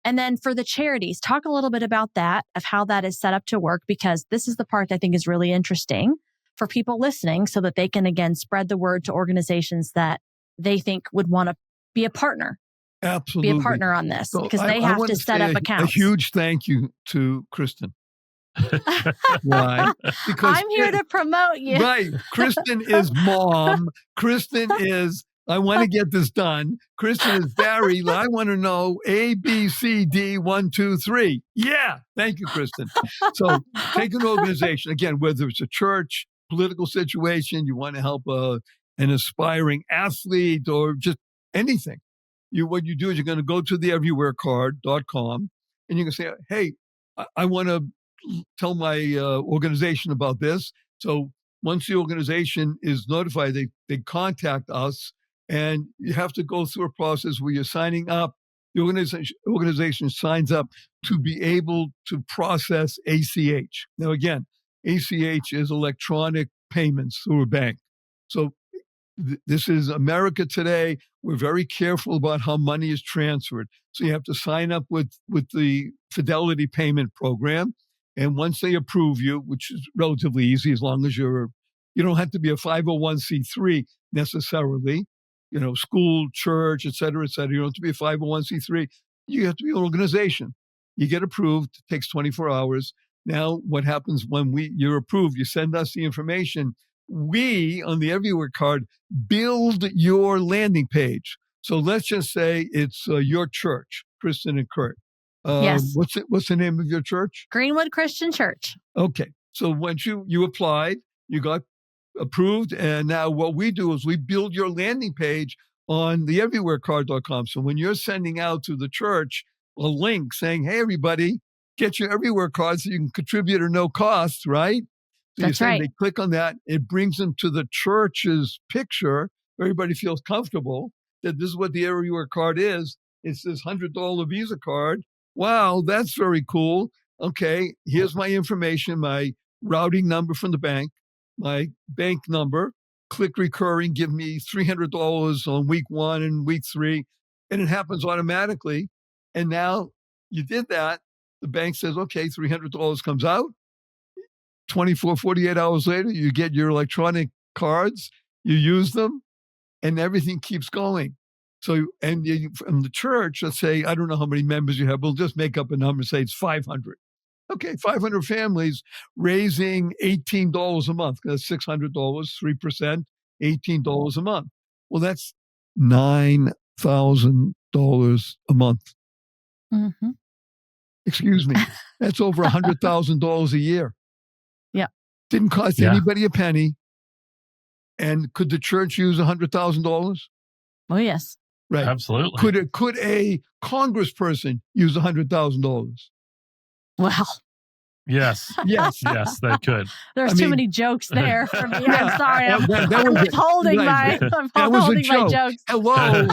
And then for the charities, talk a little bit about that, of how that is set up to work, because this is the part I think is really interesting for people listening so that they can, again, spread the word to organizations that they think would want to be a partner. Absolutely. Be a partner on this, So because they have to set up accounts. A huge thank you to Kristen. Why? Because I'm here to promote you. Right. Kristen is mom. Kristen is, I want to get this done. Kristen is Barry. I want to know A, B, C, D, 1, 2, 3. Yeah. Thank you, Kristen. So take an organization, again, whether it's a church, political situation, you want to help an aspiring athlete or just anything. What you do is you're going to go to the everywherecard.com and you can say, hey, I want to tell my organization about this. So once the organization is notified, they contact us, and you have to go through a process where you're signing up. The organization signs up to be able to process ACH. Now, again, ACH is electronic payments through a bank. So this is America today. We're very careful about how money is transferred. So you have to sign up with the Fidelity payment program. And once they approve you, which is relatively easy, as long as you don't have to be a 501c3 necessarily, school, church, et cetera, et cetera. You don't have to be a 501c3. You have to be an organization. You get approved. It takes 24 hours. Now, what happens when you're approved? You send us the information. We, on the Everywhere card, build your landing page. So let's just say it's your church, Kristen and Kurt. Yes. What's the name of your church? Greenwood Christian Church. Okay. So once you applied, you got approved. And now what we do is we build your landing page on the everywherecard.com. So when you're sending out to the church a link saying, hey, everybody, get your Everywhere card so you can contribute at no cost, right? So That's right. They click on that. It brings them to the church's picture. Everybody feels comfortable that this is what the Everywhere card is. It's this $100 Visa card. Wow, that's very cool. Okay, here's my information, my routing number from the bank, my bank number. Click recurring, give me $300 on week 1 and week 3. And it happens automatically. And now you did that. The bank says, okay, $300 comes out. 48 hours later, you get your electronic cards, you use them, and everything keeps going. So, from the church, let's say, I don't know how many members you have, we'll just make up a number, say it's 500. Okay, 500 families raising $18 a month. That's $600, 3%, $18 a month. Well, that's $9,000 a month. Mm-hmm. Excuse me. That's over $100,000 a year. Yeah. Didn't cost anybody a penny. And could the church use $100,000? Oh, yes. Right. Absolutely. Could a congressperson use $100,000? Well. Yes. Yes. Yes, they could. There's too many jokes there for me. I'm sorry. I'm withholding my jokes. Hello.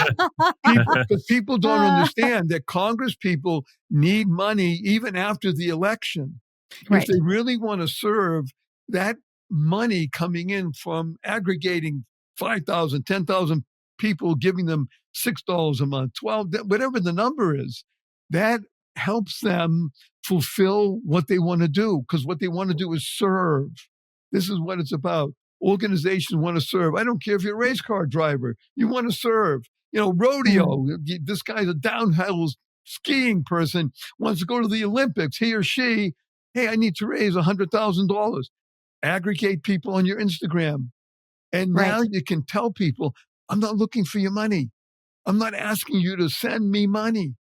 People don't understand that Congress people need money even after the election. Right. If they really want to serve, that money coming in from aggregating 5,000, 10,000 people, giving them $6 a month, 12, whatever the number is, that helps them fulfill what they want to do, because what they want to do is serve. This is what it's about. Organizations want to serve. I don't care if you're a race car driver. You want to serve. Rodeo. This guy's a downhill skiing person, wants to go to the Olympics. He or she, hey, I need to raise $100,000. Aggregate people on your Instagram. And now you can tell people, I'm not looking for your money. I'm not asking you to send me money.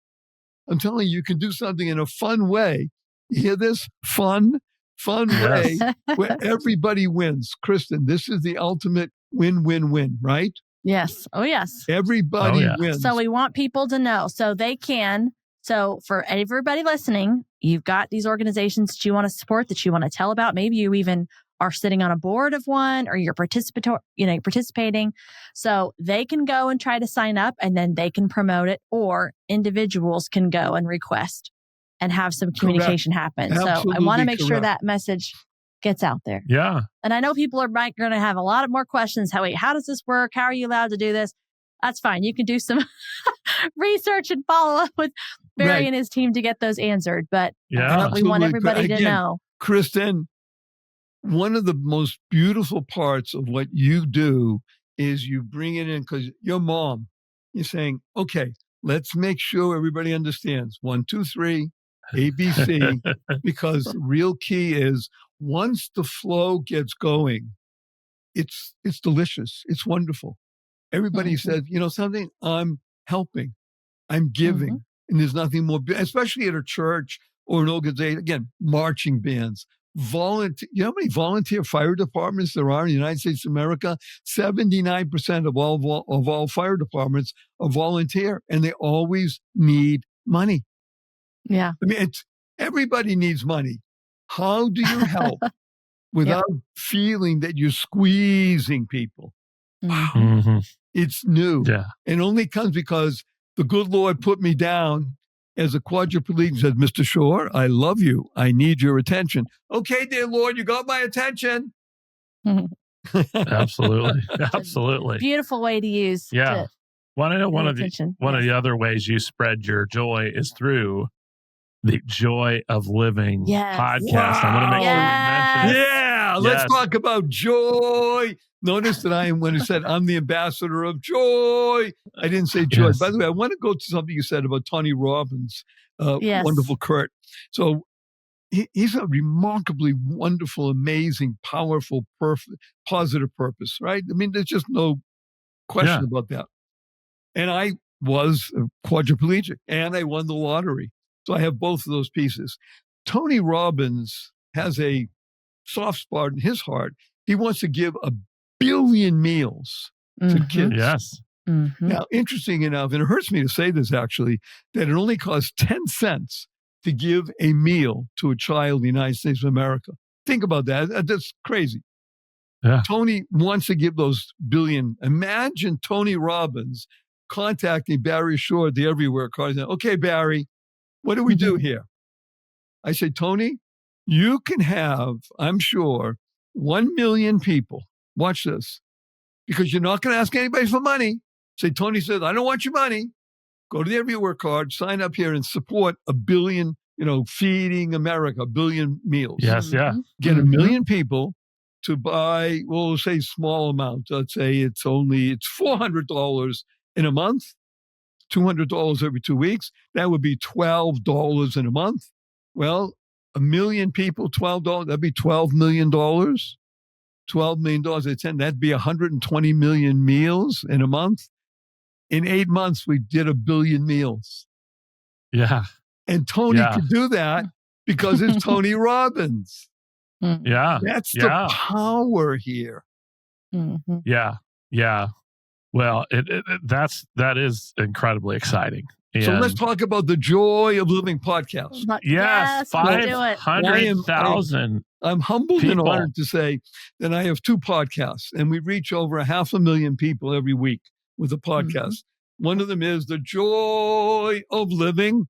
I'm telling you, you can do something in a fun way. You hear this? Fun way where everybody wins. Kristen, this is the ultimate win, win, win, right? Yes. Oh, yes. Everybody yeah. wins. So we want people to know so they can. So for everybody listening, you've got these organizations that you want to support, that you want to tell about. Maybe you even are sitting on a board of one, or you're participating. So they can go and try to sign up, and then they can promote it, or individuals can go and request and have some communication happen. So I want to make sure that message gets out there. Yeah. And I know people are going to have a lot of more questions. How does this work? How are you allowed to do this? That's fine. You can do some research and follow up with Barry and his team to get those answered. But we want everybody to know. Kristen, one of the most beautiful parts of what you do is you bring it in, because your mom, you're saying, okay, let's make sure everybody understands 1, 2, 3, ABC, because the real key is once the flow gets going, it's delicious. It's wonderful. Everybody says, something, I'm helping, I'm giving. And there's nothing more, especially at a church or an organization. Again, marching bands, volunteer. You know how many volunteer fire departments there are in the United States of America? 79% of all fire departments are volunteer, and they always need money. Yeah. I mean, everybody needs money. How do you help without feeling that you're squeezing people? Wow. It's new. Yeah. It only comes because the good Lord put me down as a quadriplegic and said, Mr. Shore, I love you. I need your attention. Okay, dear Lord, you got my attention. Absolutely. Absolutely. Beautiful way to use. Yeah. One of the other ways you spread your joy is through the Joy of Living podcast. Wow. I want to make sure we mention it. Yeah. Let's talk about joy. Notice that when I said I'm the ambassador of joy, I didn't say joy. Yes. By the way, I want to go to something you said about Tony Robbins, wonderful Kurt. So he's a remarkably wonderful, amazing, powerful, positive purpose, right? I mean, there's just no question about that. And I was a quadriplegic and I won the lottery. So I have both of those pieces. Tony Robbins has a soft spot in his heart. He wants to give 1 billion meals to kids. Yes. Now, interesting enough, and it hurts me to say this actually, that it only costs 10 cents to give a meal to a child in the United States of America. Think about that. That's crazy. Yeah. Tony wants to give those billion. Imagine Tony Robbins contacting Barry Shore at the Everywhere card. Okay, Barry, what do we do here? I say, Tony, you can have, I'm sure, 1 million people. Watch this. Because you're not going to ask anybody for money. Say, Tony says, I don't want your money. Go to the Everywhere card, sign up here and support 1 billion, feeding America, 1 billion meals. Yes, yeah. Get 1 million people to buy, well, say small amount. Let's say it's $400 in a month, $200 every 2 weeks. That would be $12 in a month. Well, 1 million people, $12, that'd be $12 million. $12 million, that'd be 120 million meals in a month. In 8 months, we did 1 billion meals. Yeah. And Tony could do that because it's Tony Robbins. Yeah. That's the power here. Yeah. Yeah. Well, that is incredibly exciting. So let's talk about the Joy of Living podcast. Yes, 500,000. I'm humbled and honored to say that I have 2 podcasts, and we reach over 500,000 people every week with a podcast. One of them is the Joy of Living,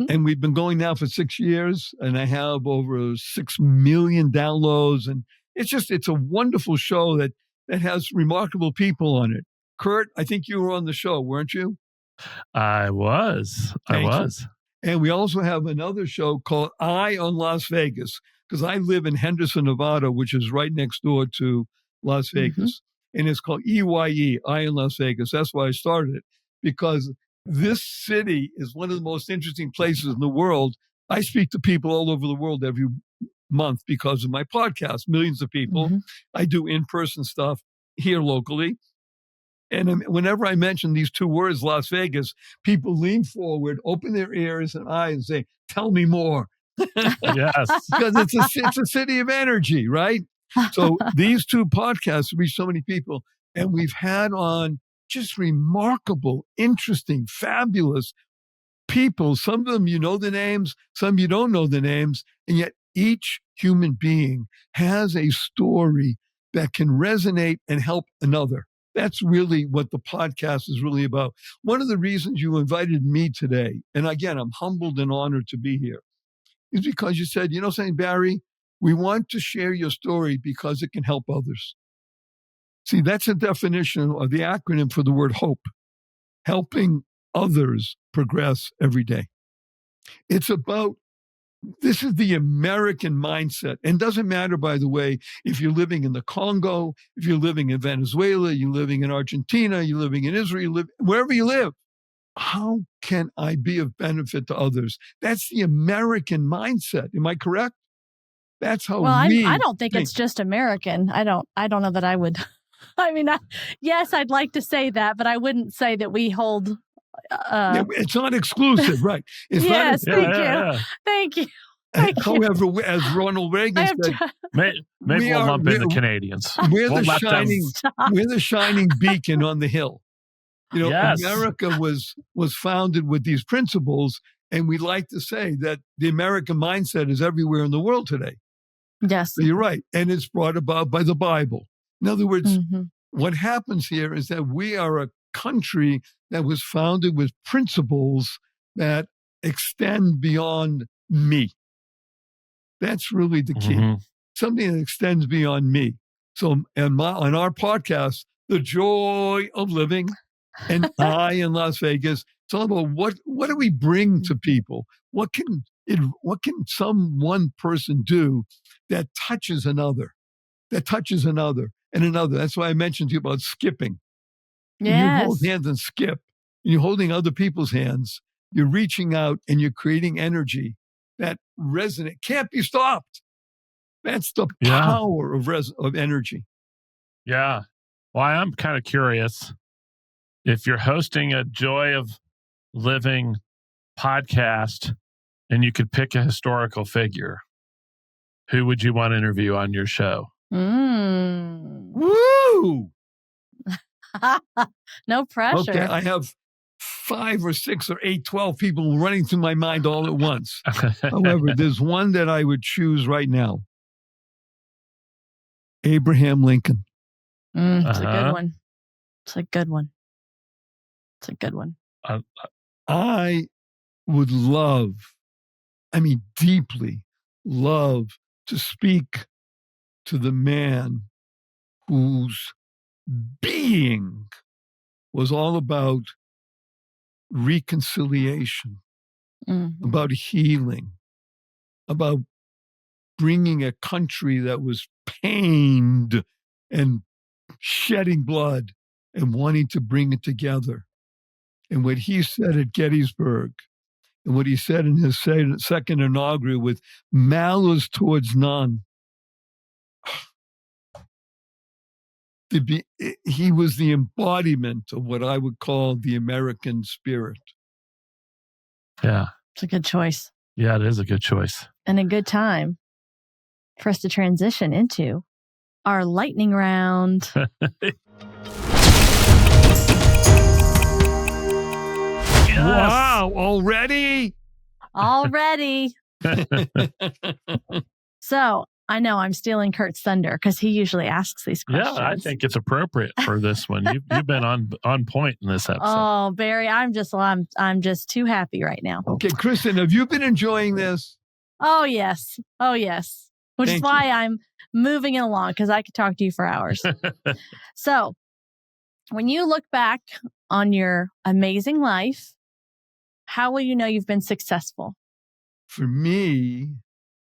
and we've been going now for 6 years, and I have over 6 million downloads, and it's a wonderful show that has remarkable people on it. Kurt, I think you were on the show, weren't you? I was. And we also have another show called Eye on Las Vegas, because I live in Henderson, Nevada, which is right next door to Las Vegas. And it's called EYE, Eye on Las Vegas. That's why I started it, because this city is one of the most interesting places in the world. I speak to people all over the world every month because of my podcast, millions of people. I do in-person stuff here locally. And whenever I mention these 2 words, Las Vegas, people lean forward, open their ears and eyes and say, tell me more. Yes. Because it's a city of energy, right? So these two podcasts reach so many people, and we've had on just remarkable, interesting, fabulous people. Some of them you know the names, some you don't know the names, and yet each human being has a story that can resonate and help another. That's really what the podcast is really about. One of the reasons you invited me today, and again, I'm humbled and honored to be here, is because you said, you know something, Barry, we want to share your story because it can help others. See, that's a definition of the acronym for the word hope, helping others progress every day. It's about, this is the American mindset. And doesn't matter, by the way, if you're living in the Congo, if you're living in Venezuela, you're living in Argentina, you're living in Israel, wherever you live. How can I be of benefit to others? That's the American mindset. Am I correct? That's how I don't think it's just American. I don't know that I would. I mean, yes, I'd like to say that, but I wouldn't say that we hold. It's not exclusive, right? It's yes, not exclusive. Thank you. However, as Ronald Reagan said, maybe we'll lump in the Canadians. We're the shining beacon on the hill. You know, yes. America was founded with these principles, and we like to say that the American mindset is everywhere in the world today. Yes. So you're right. And it's brought about by the Bible. In other words, what happens here is that we are a country that was founded with principles that extend beyond me. That's really the key. Something that extends beyond me. So on our podcast, The Joy of Living, and I in Las Vegas, it's all about what do we bring to people? What can some one person do that touches another, and another? That's why I mentioned to you about skipping. Yes. You hold hands and skip. You're holding other people's hands. You're reaching out and you're creating energy that resonate, can't be stopped. That's the power of energy. Yeah. Well, I'm kind of curious. If you're hosting a Joy of Living podcast and you could pick a historical figure, who would you want to interview on your show? Woo! No pressure. Okay, I have 5 or 6 or 8, 12 people running through my mind all at once. However, there's one that I would choose right now. Abraham Lincoln. It's a good one. It's a good one. It's a good one. I would love, deeply love to speak to the man whose being was all about reconciliation, about healing, about bringing a country that was pained and shedding blood and wanting to bring it together. And what he said at Gettysburg, and what he said in his second inaugural with malice towards none. He was the embodiment of what I would call the American spirit. Yeah. It's a good choice. Yeah, it is a good choice. And a good time for us to transition into our lightning round. Wow, already? Already. So I know I'm stealing Kurt's thunder because he usually asks these questions. Yeah, I think it's appropriate for this one. You've been on point in this episode. Oh, Barry, I'm just too happy right now. Okay, Kristen, have you been enjoying this? Oh, yes. Which is why I'm moving it along, because I could talk to you for hours. So when you look back on your amazing life, how will you know you've been successful? For me,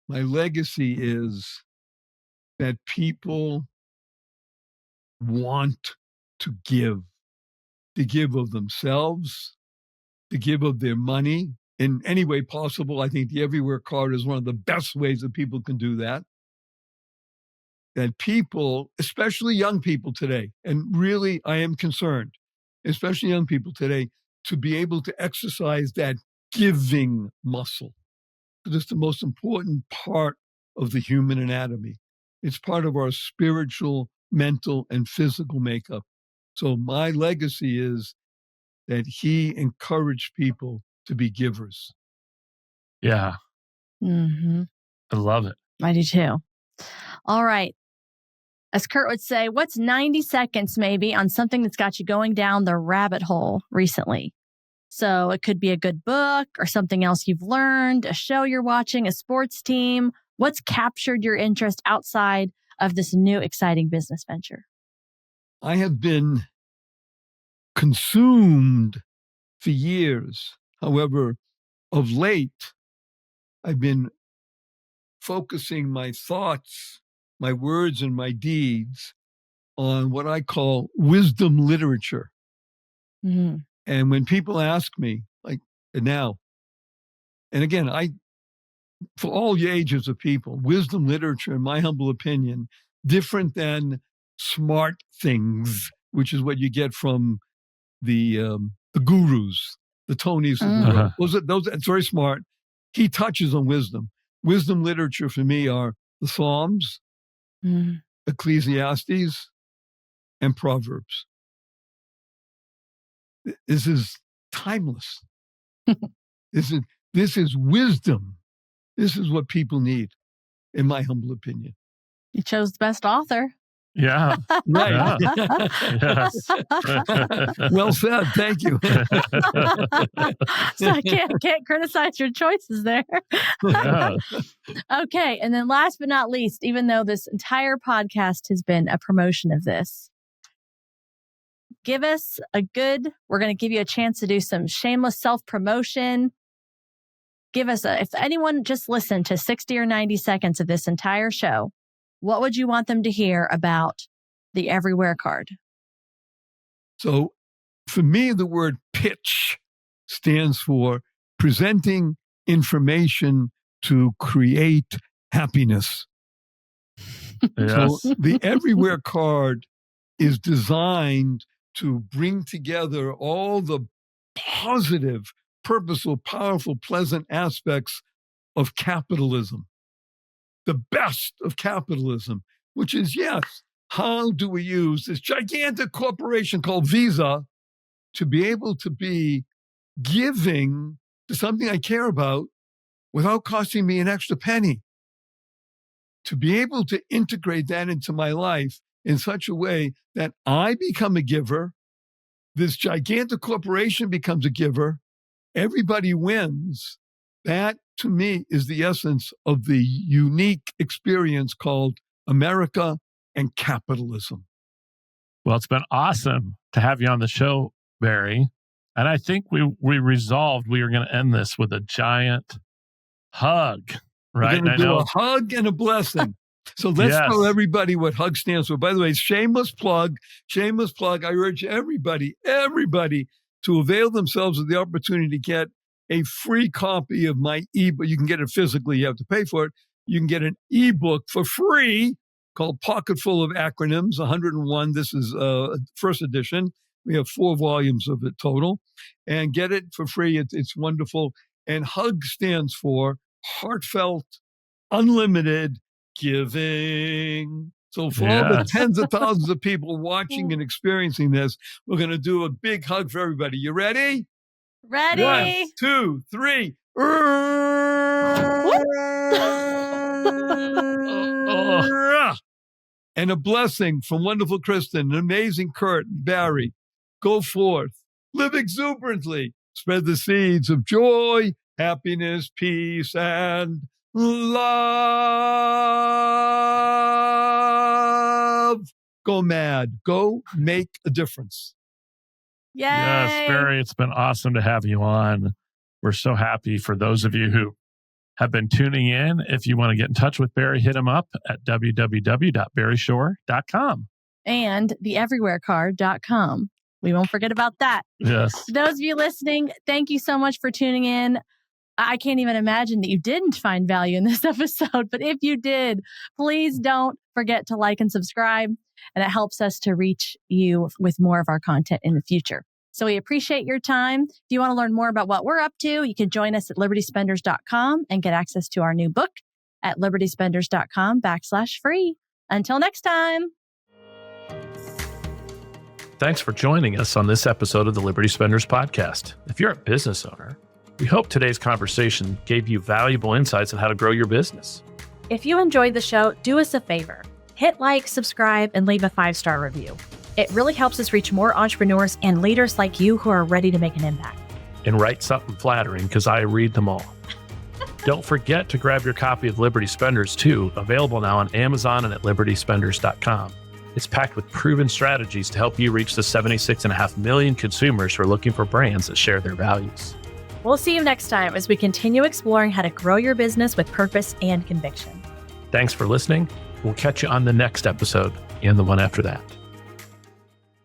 my legacy is that people want to give of themselves, to give of their money in any way possible. I think the Everywhere card is one of the best ways that people can do that. That people, especially young people today, and really I am concerned, especially young people today, to be able to exercise that giving muscle. It's the most important part of the human anatomy. It's part of our spiritual, mental, and physical makeup. So my legacy is that he encouraged people to be givers. Yeah. Mm-hmm. I love it. I do too. All right. As Kurt would say, what's 90 seconds maybe on something that's got you going down the rabbit hole recently? So it could be a good book or something else you've learned, a show you're watching, a sports team. What's captured your interest outside of this new exciting business venture? I have been consumed for years. However, of late, I've been focusing my thoughts, my words, and my deeds on what I call wisdom literature. Mm-hmm. And when people ask me, like now, and again, for all ages of people, wisdom literature, in my humble opinion, different than smart things, which is what you get from the gurus, the Tonys of the world. Those it's very smart. He touches on wisdom. Wisdom literature for me are the Psalms, Ecclesiastes, and Proverbs. This is timeless. This is wisdom. This is what people need, in my humble opinion. You chose the best author. Yeah. Right. Yeah. Yes. Well said. Thank you. So I can't criticize your choices there. Yeah. Okay. And then last but not least, even though this entire podcast has been a promotion of this, give us we're going to give you a chance to do some shameless self-promotion. Give us if anyone just listened to 60 or 90 seconds of this entire show, what would you want them to hear about the Everywhere card? So for me, the word pitch stands for presenting information to create happiness. Yes. So the Everywhere card is designed to bring together all the positive, purposeful, powerful, pleasant aspects of capitalism. The best of capitalism, which is, yes, how do we use this gigantic corporation called Visa to be able to be giving to something I care about without costing me an extra penny? To be able to integrate that into my life in such a way that I become a giver, this gigantic corporation becomes a giver, everybody wins. That, to me, is the essence of the unique experience called America and capitalism. Well, it's been awesome to have you on the show, Barry. And I think we resolved we were going to end this with a giant hug, right? We're going to do a hug and a blessing. So let's tell everybody what HUG stands for. By the way, shameless plug. I urge everybody to avail themselves of the opportunity to get a free copy of my ebook. You can get it physically. You have to pay for it. You can get an ebook for free called Pocket Full of Acronyms, 101. This is first edition. We have 4 volumes of it total. And get it for free. It's wonderful. And HUG stands for Heartfelt, Unlimited Giving. So for all the tens of thousands of people watching and experiencing this, we're going to do a big hug for everybody. You ready? Ready. 1, 2, 3. And a blessing from wonderful Kristen, an amazing Kurt, Barry. Go forth, live exuberantly, spread the seeds of joy, happiness, peace, and love. Go mad. Go make a difference. Yay. Yes, Barry, it's been awesome to have you on. We're so happy for those of you who have been tuning in. If you want to get in touch with Barry, hit him up at www.barryshore.com. And theeverywherecard.com. We won't forget about that. Yes. For those of you listening, thank you so much for tuning in. I can't even imagine that you didn't find value in this episode, but if you did, please don't forget to like and subscribe, and it helps us to reach you with more of our content in the future. So we appreciate your time. If you want to learn more about what we're up to, you can join us at libertyspenders.com and get access to our new book at libertyspenders.com/free. Until next time. Thanks for joining us on this episode of the Liberty Spenders Podcast. If you're a business owner, we hope today's conversation gave you valuable insights on how to grow your business. If you enjoyed the show, do us a favor. Hit like, subscribe, and leave a 5-star review. It really helps us reach more entrepreneurs and leaders like you who are ready to make an impact. And write something flattering, because I read them all. Don't forget to grab your copy of Liberty Spenders too, available now on Amazon and at libertyspenders.com. It's packed with proven strategies to help you reach the 76.5 million consumers who are looking for brands that share their values. We'll see you next time as we continue exploring how to grow your business with purpose and conviction. Thanks for listening. We'll catch you on the next episode and the one after that.